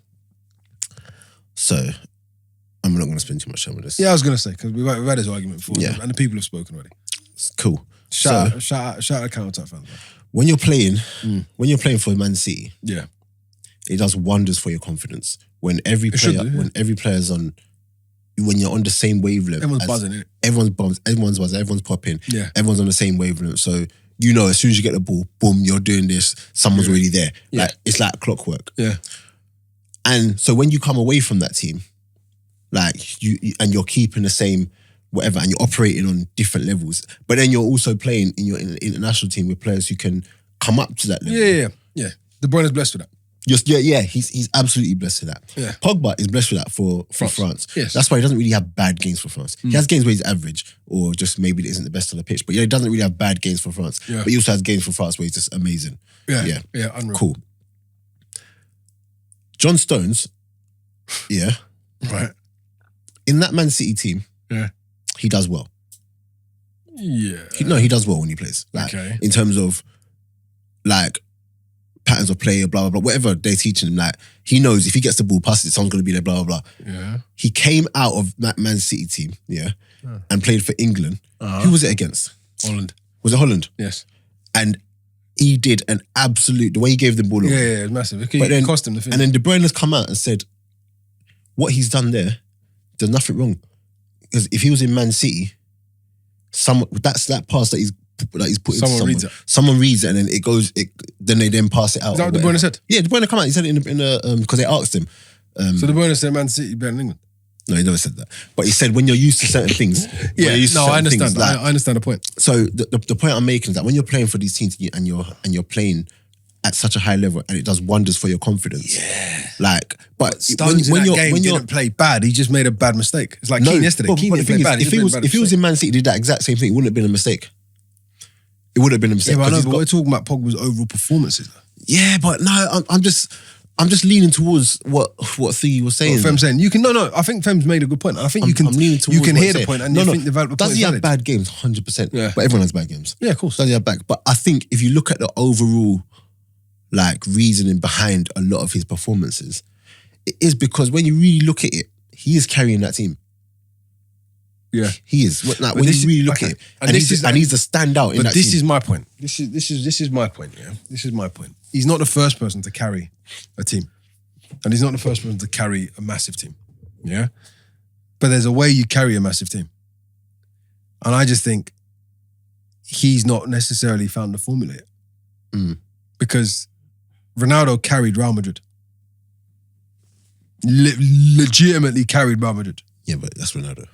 So, I'm not going to spend too much time on this. Yeah, I was going to say, because we've had this argument before, and the people have spoken already. It's cool. Shout out counter-attack fans. When you're playing for Man City, yeah, it does wonders for your confidence. When every player's on, when you're on the same wavelength, everyone's buzzing, innit? Everyone's buzzing, everyone's popping, yeah, everyone's on the same wavelength. So you know, as soon as you get the ball, boom, you're doing this. Someone's already there. Yeah. Like it's like clockwork. Yeah. And so when you come away from that team, like you're keeping the same whatever, and you're operating on different levels, but then you're also playing in your international team with players who can come up to that level. Yeah. De Bruyne is blessed with that. He's absolutely blessed with that. Yeah. Pogba is blessed with that for France. Yes. That's why he doesn't really have bad games for France. He has games where he's average, or just maybe it isn't the best on the pitch, but he doesn't really have bad games for France. Yeah. But he also has games for France where he's just amazing. Yeah, unreal. Cool. John Stones, right, in that Man City team, he does well. Yeah. He does well when he plays. Like, in terms of, like, patterns of play, blah, blah, blah, whatever they're teaching him, like, he knows if he gets the ball past it, someone's going to be there, blah, blah, blah. Yeah. He came out of that Man City team, and played for England. Who was it against? Holland. Was it Holland? Yes. And he did an absolute, the way he gave the ball away. Yeah, it was massive. It cost him the finish. And then De Bruyne has come out and said, what he's done there, there's nothing wrong. Because if he was in Man City, that pass that he's that he's put Someone into reads it. Someone reads it and then it goes. Then they then pass it out. Is that or what De Bruyne whatever. said? Yeah, De Bruyne come out. He said it in a because they asked him. So De Bruyne said Man City better than England. No, he never said that. But he said when you're used to certain things. I understand. I understand the point. So the point I'm making is that when you're playing for these teams and you're playing at such a high level and it does wonders for your confidence. Yeah. Like, but Stones in that game didn't play bad. He just made a bad mistake. It's like Keane yesterday. Keane didn't play bad. If he was in Man City, did that exact same thing, it wouldn't have been a mistake. It would have been a mistake. Yeah, but I know, but we're talking about Pogba's overall performances. Yeah, but no, I'm just leaning towards what Thiggy was saying. What Fem's saying. I think Fem's made a good point. I think I'm leaning towards you can hear the saying. point and you think the point Does is he have valid. bad games? 100%. Yeah. But everyone has bad games. Yeah, of course. Does he have bad? But I think if you look at the overall like reasoning behind a lot of his performances, it is because when you really look at it, he is carrying that team. Yeah, he is. Like when you really look at it, and he's a standout in that team. But this is my point. This is my point. Yeah, this is my point. He's not the first person to carry a team, and he's not the first person to carry a massive team. Yeah, but there's a way you carry a massive team, and I just think he's not necessarily found the formula yet. Because Ronaldo carried Real Madrid. Legitimately carried Real Madrid. Yeah, but that's Ronaldo.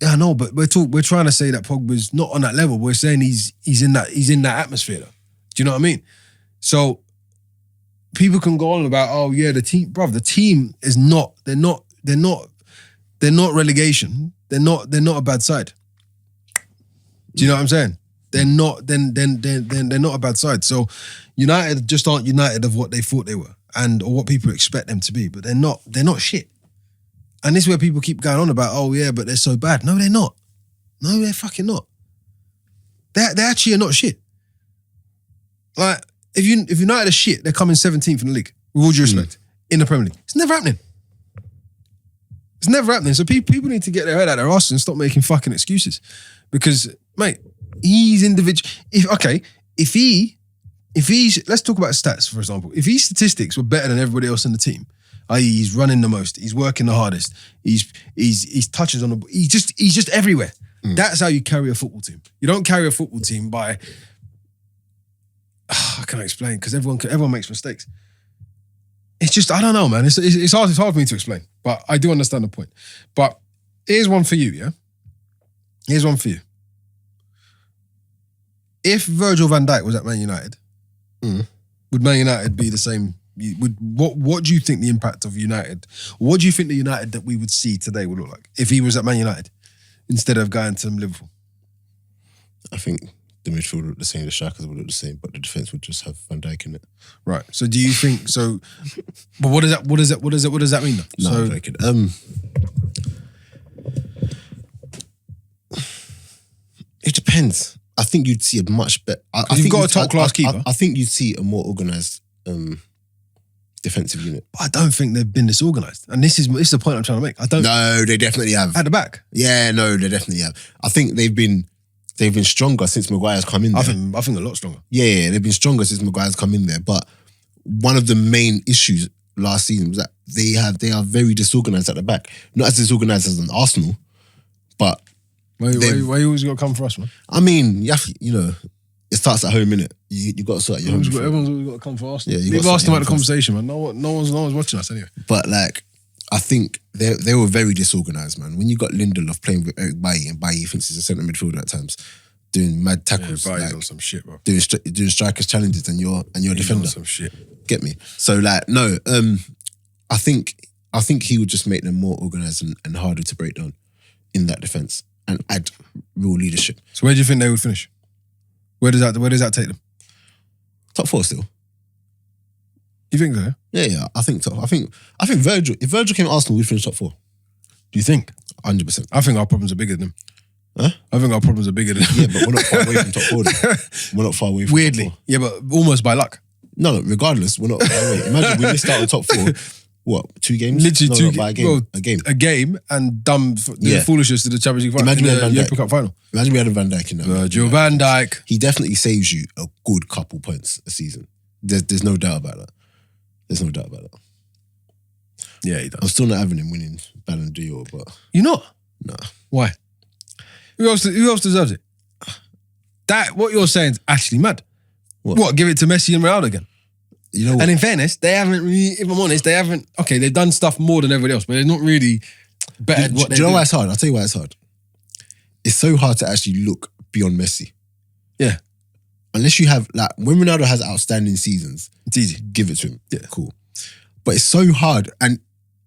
Yeah, I know, but we're trying to say that Pogba's not on that level. We're saying he's in that atmosphere though. Do you know what I mean? So people can go on about, oh yeah, the team is not, they're not relegation. They're not a bad side. Do you know what I'm saying? They're not a bad side. So United just aren't United of what they thought they were or what people expect them to be, but they're not shit. And this is where people keep going on about, oh yeah, but they're so bad. No, they're not. No, they're fucking not. They actually are not shit. Like, if United are shit, they're coming 17th in the league, with all due respect, in the Premier League. It's never happening. It's never happening. So people need to get their head out of their arse and stop making fucking excuses. Because, mate, he's individual. If he's, let's talk about stats, for example. If his statistics were better than everybody else in the team, i.e. he's running the most, he's working the hardest, he's touches on the, he's just everywhere. That's how you carry a football team. You don't carry a football team by, how can I explain? Because everyone makes mistakes. It's just, I don't know, man. It's hard for me to explain, but I do understand the point. But here's one for you, yeah? Here's one for you. If Virgil van Dijk was at Man United, would Man United be the same? What do you think the impact of United? What do you think the United that we would see today would look like if he was at Man United instead of going to Liverpool? I think the midfield would look the same, the strikers would look the same, but the defense would just have Van Dijk in it. Right. So do you think so? But what does that mean though? No, I'm joking. It depends. I think you'd see a much better. You've got a top class keeper. I think you'd see a more organised defensive unit. But I don't think they've been disorganised, and this is the point I'm trying to make. No, they definitely have at the back. Yeah, no, they definitely have. I think they've been stronger since Maguire's come in there. I think a lot stronger. Yeah, they've been stronger since Maguire's come in there. But one of the main issues last season was that they are very disorganised at the back. Not as disorganised as an Arsenal, but why you always got to come for us, man? I mean, it starts at home, innit? You got to sort out your home. Everyone's always got to come for Arsenal. Yeah, leave Arsenal out of the conversation, man. No one's watching us anyway. But like, I think they were very disorganised, man. When you got Lindelof playing with Eric Bailly, and Bailly thinks he's a centre midfielder at times, doing mad tackles, Bailly's on some shit, bro. Doing strikers challenges, and you're a defender. On some shit. Get me? So like, no, I think he would just make them more organised and harder to break down in that defence and add real leadership. So where do you think they would finish? Where does that take them? Top 4 still. You think so? Yeah. I think Virgil. If Virgil came to Arsenal, we'd finish top 4. Do you think? 100%. I think our problems are bigger than them. Huh? I think our problems are bigger than them. Yeah, but we're not far away from top 4. Then. We're not far away from Weirdly. top 4. Yeah, but almost by luck. No, regardless, we're not far away. Imagine we missed out on top 4. What, 2 games? Literally a game. A game and dumb foolishness to the Champions League final. Imagine the Europa Cup final. Imagine we had a Van Dijk in that. Virgil van Dijk. He definitely saves you a good couple points a season. There's no doubt about that. There's no doubt about that. Yeah, he does. I'm still not having him winning Ballon d'Or, but... You're not? Nah. Why? Who else deserves it? what you're saying is actually mad. What? Give it to Messi and Ronaldo again? You know what? And in fairness, they haven't really, if I'm honest, okay, they've done stuff more than everybody else, but they're not really better at what they do. Do you know why it's hard? I'll tell you why it's hard. It's so hard to actually look beyond Messi. Yeah. Unless you have, like, when Ronaldo has outstanding seasons, it's easy. Give it to him. Yeah. Cool. But it's so hard, and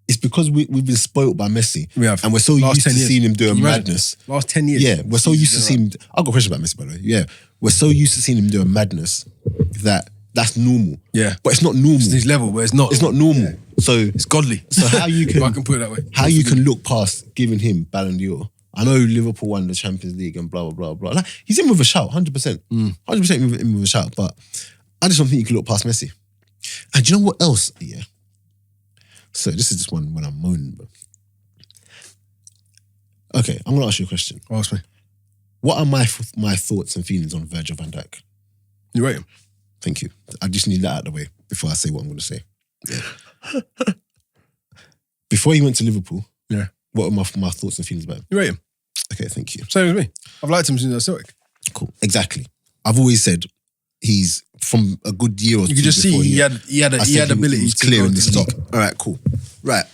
it's because we've been spoiled by Messi. We have. And we're so used to seeing him do a madness. Last 10 years. Yeah, we're so used to seeing him. I've got a question about Messi, by the way. Yeah. We're so used to seeing him do a madness that's normal. Yeah. But it's not normal. It's his level, but it's not. It's not normal. Yeah. So it's godly. So how you can, if I can put it that way. How you can look past giving him Ballon d'Or. I know Liverpool won the Champions League and blah, blah, blah, blah. Like, he's in with a shout, 100%. 100% in with a shout. But I just don't think you can look past Messi. And do you know what else? Yeah. So this is just one when I'm moaning. But... Okay, I'm going to ask you a question. Ask me. What are my thoughts and feelings on Virgil van Dijk? You rate him? Thank you. I just need that out of the way before I say what I'm going to say. Yeah. Before he went to Liverpool, yeah. What are my thoughts and feelings about him? You rate him? Okay, thank you. Same as me. I've liked him since I was Celtic. Cool. Exactly. I've always said he's from a good year or two. You could just see he had ability to clear go in to this the league. top. All right, cool. Right.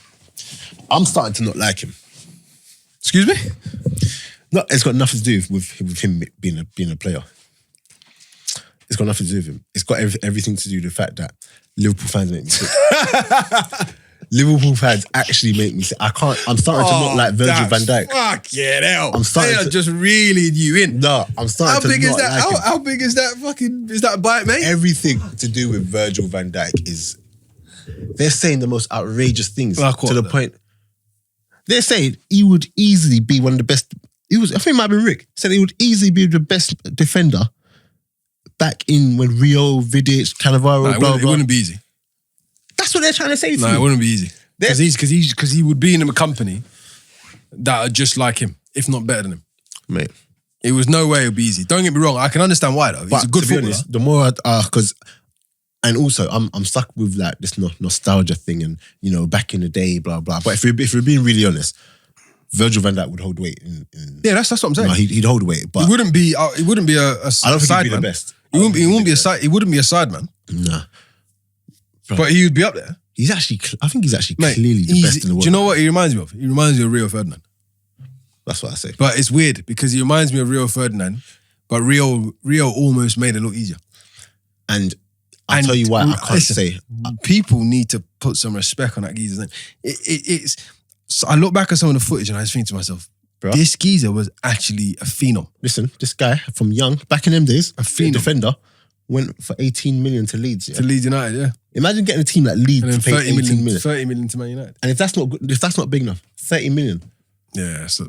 I'm starting to not like him. Excuse me? No, it's got nothing to do with him being a player. It's got nothing to do with him. It's got everything to do with the fact that Liverpool fans make me sick. Liverpool fans actually make me sick. I'm starting to not like Virgil van Dijk. Fuck yeah, hell. I'm starting they are to just reeling you in. No, I'm starting to not like him. How big is that fucking, is that bite, mate? Everything to do with Virgil van Dijk is, they're saying the most outrageous things to the point. They're saying he would easily be one of the best. I think it might be Rick, said he would easily be the best defender back in when Rio, Vidic, Cannavaro, blah, blah. It wouldn't be easy. That's what they're trying to say to you. No, it wouldn't be easy. Because he would be in a company that are just like him, if not better than him. Mate. It was no way it would be easy. Don't get me wrong, I can understand why though. He's a good footballer. Honest, the more because and also I'm stuck with like this nostalgia thing and back in the day, blah blah. But if we're being really honest, Virgil van Dijk would hold weight in yeah, that's what I'm saying. No, he'd hold weight, but he wouldn't be a I don't think he'd be the best. He wouldn't be a side. He wouldn't be a side man. Nah, but he would be up there. I think he's actually clearly the best in the world. Do you know what he reminds me of? He reminds me of Rio Ferdinand. That's what I say. But it's weird because he reminds me of Rio Ferdinand, but Rio almost made it look easier. And I'll tell you why I can't say. People need to put some respect on that geezer's name. It's. So I look back at some of the footage and I just think to myself, bruh, this geezer was actually a phenom. Listen, this guy from young, back in them days, a phenom defender, went for 18 million to Leeds. Yeah? To Leeds United, yeah. Imagine getting a team like Leeds to pay 18 million. 30 million to Man United. And if that's not big enough, 30 million. Yeah. So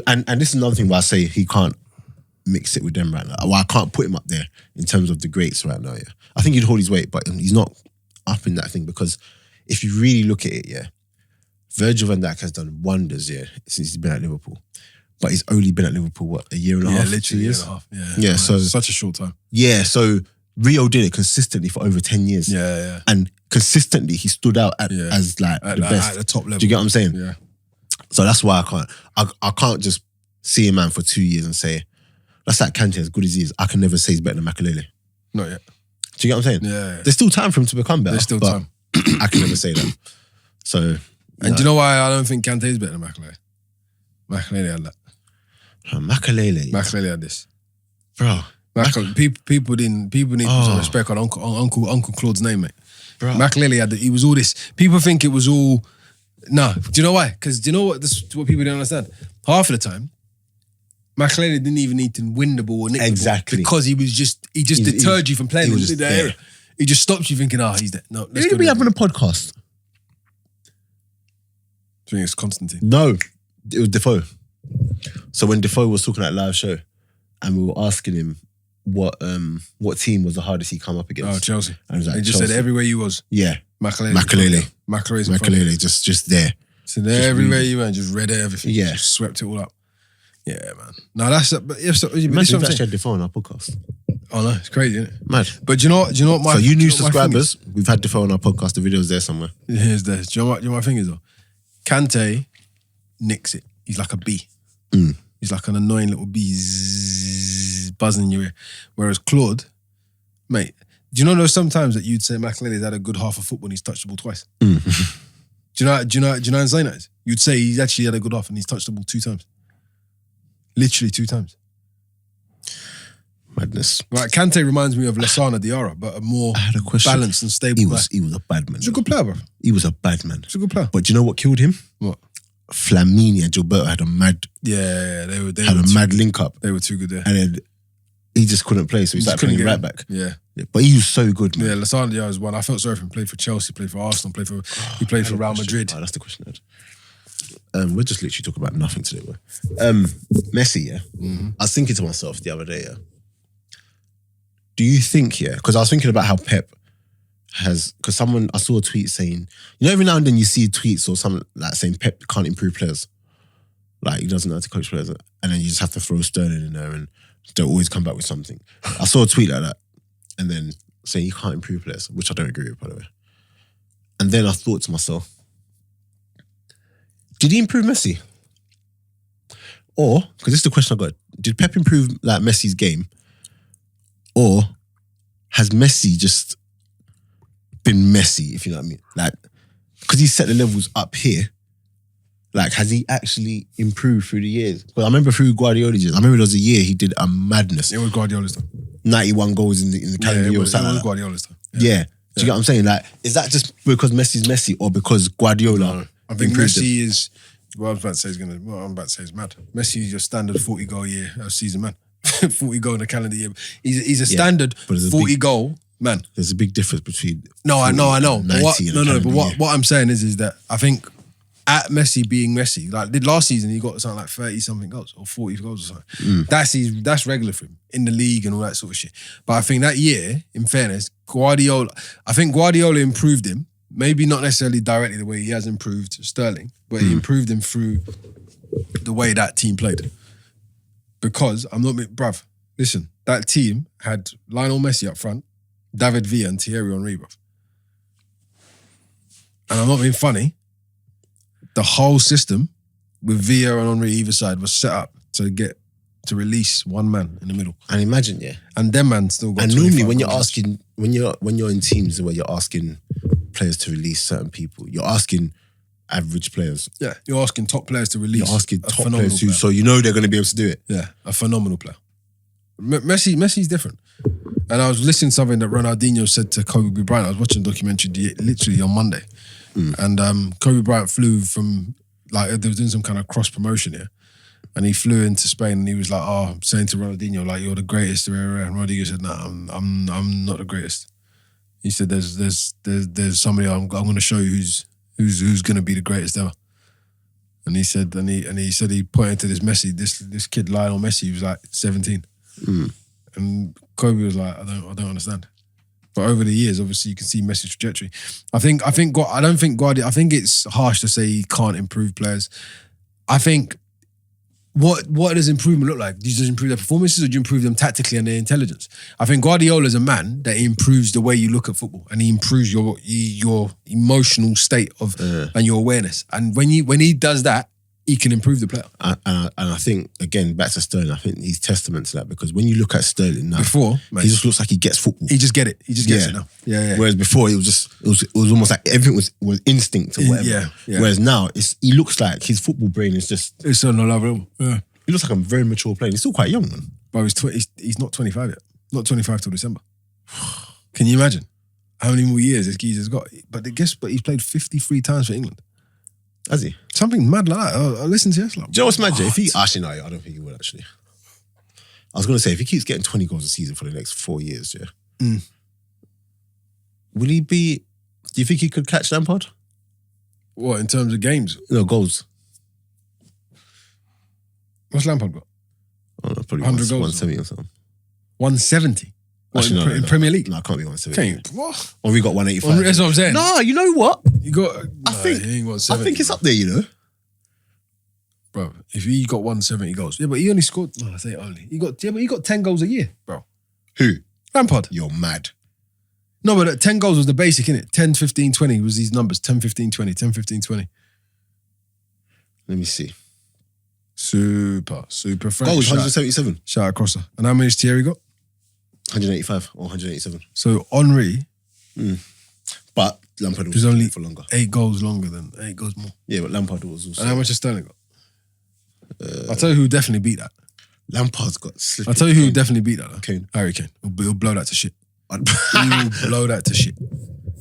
and this is another thing why I say he can't mix it with them right now. Well, I can't put him up there in terms of the greats right now, yeah. I think he'd hold his weight, but he's not up in that thing because if you really look at it, yeah, Virgil van Dijk has done wonders, yeah, since he's been at Liverpool. But he's only been at Liverpool, what, a year and a half? Yeah, literally 2 a year years? and a half. Yeah, yeah, so such a short time. Yeah, so Rio did it consistently for over 10 years. Yeah. And consistently he stood out as like the best. At the top level. Do you get what I'm saying? Yeah. So that's why I can't just see a man for 2 years and say, that's like Kante, as good as he is, I can never say he's better than Makelele. Not yet. Do you get what I'm saying? Yeah. There's still time for him to become better. There's still time. I can never say that. So... And do you know why I don't think Kante is better than Makelele? Makelele had that. Makelele had this. Bro. People need some respect on Uncle Claude's name, mate. Bro. Makelele had that. He was all this. People think it was all... No. Do you know why? Because do you know what? This is what people don't understand. Half of the time, Makelele didn't even need to win the ball or nick the ball because he just deterred you from playing in the area. He just stops you thinking, he's there. No, let's go. Be having a podcast. Do you think it's Constantine? No, it was Defoe. So when Defoe was talking at live show and we were asking him what team was the hardest he come up against. Oh, Chelsea. And he just said everywhere you was. Yeah. Makelele, just there. So there everywhere you went, just read everything. Yeah. Just swept it all up. Yeah, man. No, that's... Imagine if actually had Defoe on our podcast. Oh no, it's crazy, isn't it? Mad. But do you know what my... So you new subscribers, we've had Defoe on our podcast, the video's there somewhere. Here's this. Do you know what my thing is though? Kante nicks it. He's like a bee. He's like an annoying little bee. buzzing in your ear. Whereas Claude, mate, do you know there's sometimes that you'd say Makelele's had a good half of football and he's touched the ball twice? Do you know how insane that is? You'd say he's actually had a good half and he's touched the ball 2 times. Literally 2 times. Madness. Right, Kante reminds me of Lassana Diarra, but a more balanced and stable guy. He was a bad man. He's a good player, bro. He was a bad man. He's a good player. But do you know what killed him? What? Flamini and Gilberto had a mad... Yeah, they had a mad link up. They were too good there. And then he just couldn't play, so he started playing right back. Yeah. But he was so good, man. Yeah, Lassana Diarra was one. I felt sorry for him. Played for Chelsea, played for Arsenal, he played for Real Madrid. Oh, that's the question I had. We're just literally talking about nothing today, bro. Messi, yeah? I was thinking to myself the other day, yeah? Do you think, yeah? Because I was thinking about how Pep has... Because I saw a tweet saying... You know, every now and then you see tweets or something like saying Pep can't improve players. Like, he doesn't know how to coach players. And then you just have to throw Sterling in there and they'll always come back with something. I saw a tweet like that. And then saying he can't improve players, which I don't agree with, by the way. And then I thought to myself, did he improve Messi? Or, because this is the question I got, did Pep improve like Messi's game? Or has Messi just been Messi, if you know what I mean? Like, because he set the levels up here, like, has he actually improved through the years? Because I remember through Guardiola's years, I remember there was a year he did a madness. It was Guardiola's time. 91 goals in the calendar year or something. It was Guardiola's time. Yeah. Do you get what I'm saying? Like, is that just because Messi's Messi or because Guardiola? No. I think Messi is... What I was about to say is what I'm about to say is mad. Messi is your standard 40 goal a year season man. 40 goal in a calendar year. He's a standard 40 goal man. There's a big difference between... No, I know. But what what I'm saying is that I think at Messi being Messi, like last season he got something like 30 something goals or 40 goals or something. That's regular for him in the league and all that sort of shit. But I think that year, in fairness, Guardiola improved him. Maybe not necessarily directly the way he has improved Sterling, but he improved him through the way that team played. Because bruv, listen, that team had Lionel Messi up front, David Villa and Thierry Henry, bruv. And I'm not being funny, the whole system with Villa and Henry either side was set up to release one man in the middle. And imagine, yeah. And them man still got... And normally when you're asking, when you're in teams where you're asking players to release certain people, you're asking average players. Yeah, you're asking top players to release. You're asking top players who, so you know they're going to be able to do it. Yeah, a phenomenal player. Messi's different. And I was listening to something that Ronaldinho said to Kobe Bryant. I was watching a documentary literally on Monday. And Kobe Bryant flew from, like, they were doing some kind of cross promotion here. And he flew into Spain and he was like, saying to Ronaldinho, like, you're the greatest. And Ronaldinho said, no, I'm not the greatest. He said, there's somebody I'm going to show you who's going to be the greatest ever. And he said, he pointed to this Messi, this kid Lionel Messi, who was like 17. And Kobe was like, I don't understand. But over the years, obviously, you can see Messi's trajectory. I don't think Guardiola. I think it's harsh to say he can't improve players. I think what does improvement look like? Do you just improve their performances, or do you improve them tactically and their intelligence? I think Guardiola is a man that improves the way you look at football, and he improves your emotional state of and your awareness. And when he does that, he can improve the player. And I think, again, back to Sterling, I think he's testament to that, because when you look at Sterling now, before, he just looks like he gets football. He just get it. He just gets it now. Yeah. Whereas before, it was almost like everything was instinct or whatever. Yeah. Whereas now, he looks like his football brain is just... It's on a level. Yeah. He looks like a very mature player. He's still quite young, man. But he's not 25 yet. Not 25 till December. Can you imagine how many more years this geezer's got? But he's played 53 times for England. Has he? Something mad like that. I listen to this. Like, do you know what's mad? If he... Actually, no, I don't think he will, actually. I was going to say, if he keeps getting 20 goals a season for the next 4 years, will he be... Do you think he could catch Lampard? What, in terms of games? No, goals. What's Lampard got? I don't know, probably 100 goals 170 or something. 170? Actually, in Premier League? No, it can't be 170. What? Or we got 185. That's what I'm saying. No, you know what? You got... I think it's up there, you know. Bro, if he got 170 goals. Yeah, but he only scored... No, I say only. He got 10 goals a year, bro. Who? Lampard. You're mad. No, but 10 goals was the basic, innit? 10, 15, 20 was these numbers. 10, 15, 20. 10, 15, 20. Let me see. Super Frank. Goals, 177. Shout out Crosser. And how many has Thierry got? 185 or 187. So Henry But Lampard is was only for longer. 8 goals longer than 8 goals more. Yeah, but Lampard was also. And how much has Sterling got? I'll tell you who definitely beat that. Lampard's got slipped. I'll tell you who definitely beat that though. Kane. Harry Kane. He'll blow that to shit. He will blow that to shit.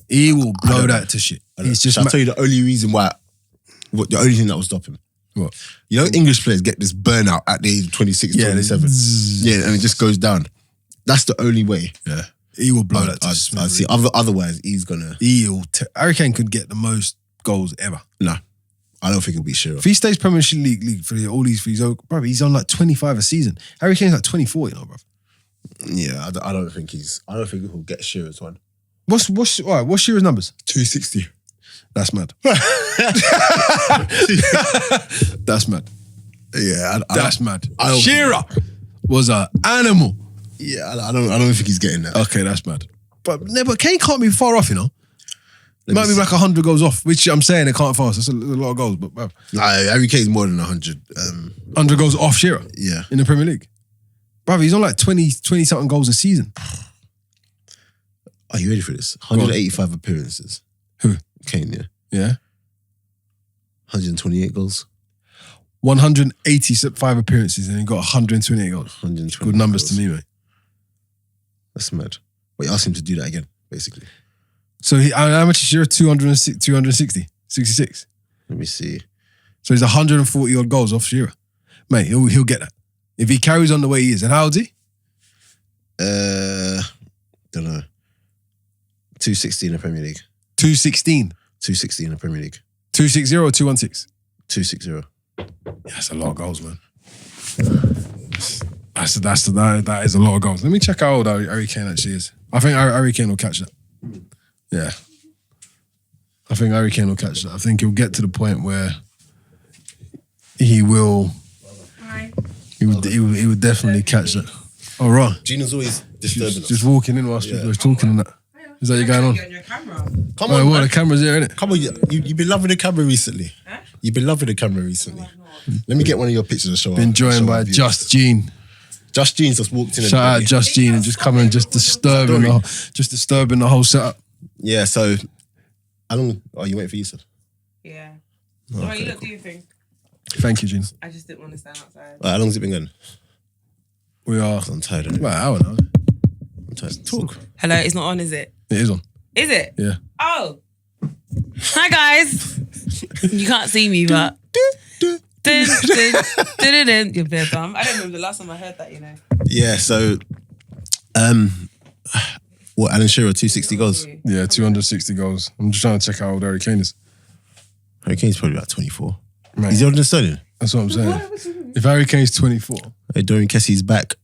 He will blow that to shit. He's just I'll tell you the only reason why, the only thing that will stop him. What? You know, English players get this burnout at the age of 26, 27. Yeah, and it just goes down. That's the only way. Yeah. He will blow that to I shit. see. Otherwise, he's gonna. Harry Kane could get the most goals ever. No, I don't think he'll beat Shearer. If he stays Premier League for all these, bro, he's on like 25 a season. Harry Kane's like 24, you know, bro. Yeah, I don't think he'll get Shearer's one. What's Shearer's numbers? 260. That's mad. That's mad. Yeah, That's mad. don't- Shearer was an animal. Yeah, I don't think he's getting that. Okay, that's mad. But Kane can't be far off, you know. Let Might me be see. like 100 goals off, which I'm saying they can't fast. That's a lot of goals, but bro, Nah, Harry Kane's more than 100. 100 goals off Shearer Yeah. in the Premier League. Bro, he's on like 20 something goals a season. Are you ready for this? 185 appearances. Who? Kane, yeah. Yeah. 128 goals. 185 appearances and he got 128 goals. 120 Good numbers goals. to me, mate. That's mad. But you asked him to do that again, basically. So how much is Shearer? 260? 66? Let me see. So he's 140 odd goals off Shearer. Mate, he'll get that. If he carries on the way he is. And how old is he? Don't know. 260 in the Premier League. 216. 260 in the Premier League. 260 or 216? 260. Yeah, that's a lot of goals, man. That is a lot of goals. Let me check how old Harry Kane actually is. I think Harry Kane will catch that. Yeah. I think Harry Kane will catch that. I think he'll get to the point where he will definitely catch that. All right. Gina's always disturbing us. Just walking in whilst people are talking and that. Is that you going on? On your camera. Come Oh, on, well, man. the camera's here, innit? Come on, you've been loving the camera recently. Huh? You've been loving the camera recently. Let me get one of your pictures and show. Been show joined our by viewers. Just Gene. Just Jeans just walked in. Shout out everybody. Just Gene and just coming and just disturbing the whole setup. Yeah, so how long are you waiting for you, sir? Yeah. Oh, Well, okay, you look, cool. do you think? Thank you, Gene. I just didn't want to stand outside. How long has it been going? We are I'm tired of it. about an hour now. I'm tired. Talk. Hello, it's not on, is it? It is on. Is it? Yeah. Oh. Hi, guys. You can't see me, but... Dun, dun, dun, dun, dun. You're bare dumb. I don't remember the last time I heard that, you know. Yeah, so what, Alan Shearer, 260 goals. Yeah, 260 goals. I'm just trying to check how old Harry Kane is. Harry Kane's probably about 24. Mate, Is he older than Sterling? that's what I'm saying. If Harry Kane's 24, Hey, Dorian Kessie's back.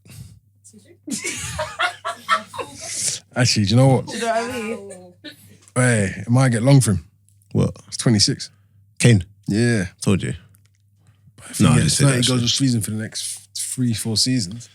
actually, do you know what? Do you know what I mean? Hey, it might get long for him. What? It's 26. Kane? Yeah. Told you. If No, I he didn't gets say that, 30 goals actually. a season for the next 3-4 seasons.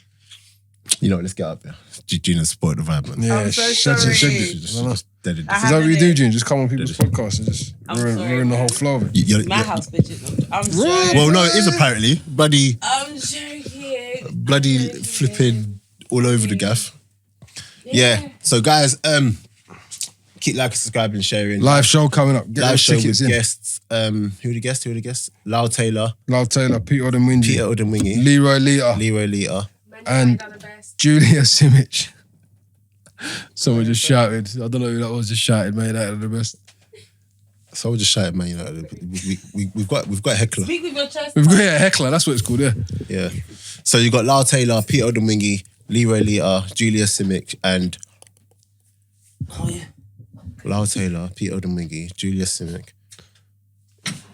You know what, let's get up there. Gina's spoiled the vibe, man. Yeah, I'm so shed sorry. this. I don't know. Is Dead in I this. that what you haven't do, it. Gene? Just come on people's podcasts and just I'm ruin sorry, the whole man. flow of it. My house, bitches. I'm sorry. Well, no, it is apparently. Bloody, I'm joking. bloody flipping all over the gaff. Yeah. So guys, keep liking, subscribing, sharing. Live show coming up. Get Live those show tickets with in. guests. Who are the guests? Lyle Taylor, Lyle Taylor, Peter ODEMWINGIE, Peter ODEMWINGIE, Leroy LITA, Leroy LITA. and Julia SIMIC. Someone just shouted. I don't know who that was. Just shouted, mate. That are the best. So we'll just shout it, man. You know, we've got a heckler. Speak with your chest. We've got a heckler. That's what it's called. Yeah. Yeah. So you got Lyle Taylor, Peter ODEMWINGIE, Leroy LITA, Julia SIMIC, and Oh, yeah. Lyle Taylor, Peter ODEMWINGIE, Julia SIMIC.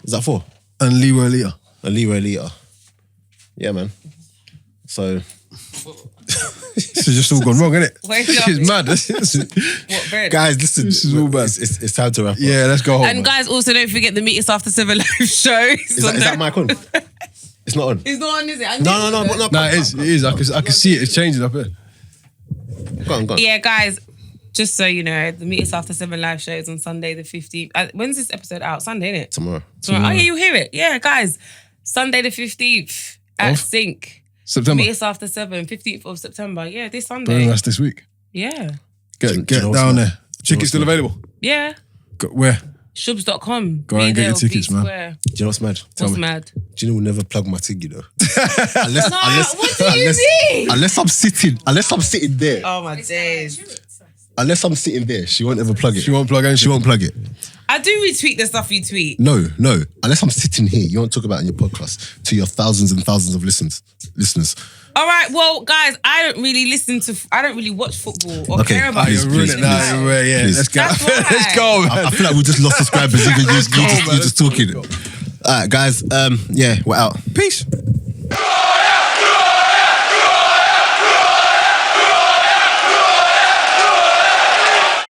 Is that 4? And Leroy LITA. And Leroy LITA. Yeah, man. So This has just all gone wrong, isn't it? Wait, This is mad. What, bread? guys, listen. This is all bad. It's time to wrap up. Yeah, let's go home. And man. guys, also don't forget the Meet Us After 7 live show. Is that mic on? It's not on. It's not on, is it? I No. Nah, it is. It is. I can see it. It's changing up here. Go on. Yeah, guys, just so you know, the Meet Us After 7 live show is on Sunday the 15th. When's this episode out? Sunday, innit? Tomorrow. Oh, yeah, you'll hear it. Yeah, guys, Sunday the 15th at Of? SIMIC. September. It's after 7, 15th of September. Yeah, this Sunday. Boom, that's this week. Yeah. Get you know what's down mad? there. Tickets still available? Yeah. Where? Shubs.com. Go and get your tickets, man. Do you know what's mad? What's mad? Do you know we'll never plug my thing, you know? What do you mean? Unless I'm sitting there. Oh my days. Unless I'm sitting there, she won't ever plug it. She won't plug anything. She won't plug it. I do retweet the stuff you tweet. No. Unless I'm sitting here, you won't talk about it in your podcast to your thousands and thousands of listeners. All right, well, guys, I don't really watch football or care about please, it. please, Yeah, please. let's go. That's why. Let's go, man. I feel like we just lost subscribers. You're just talking. All right, guys. Yeah, we're out. Peace.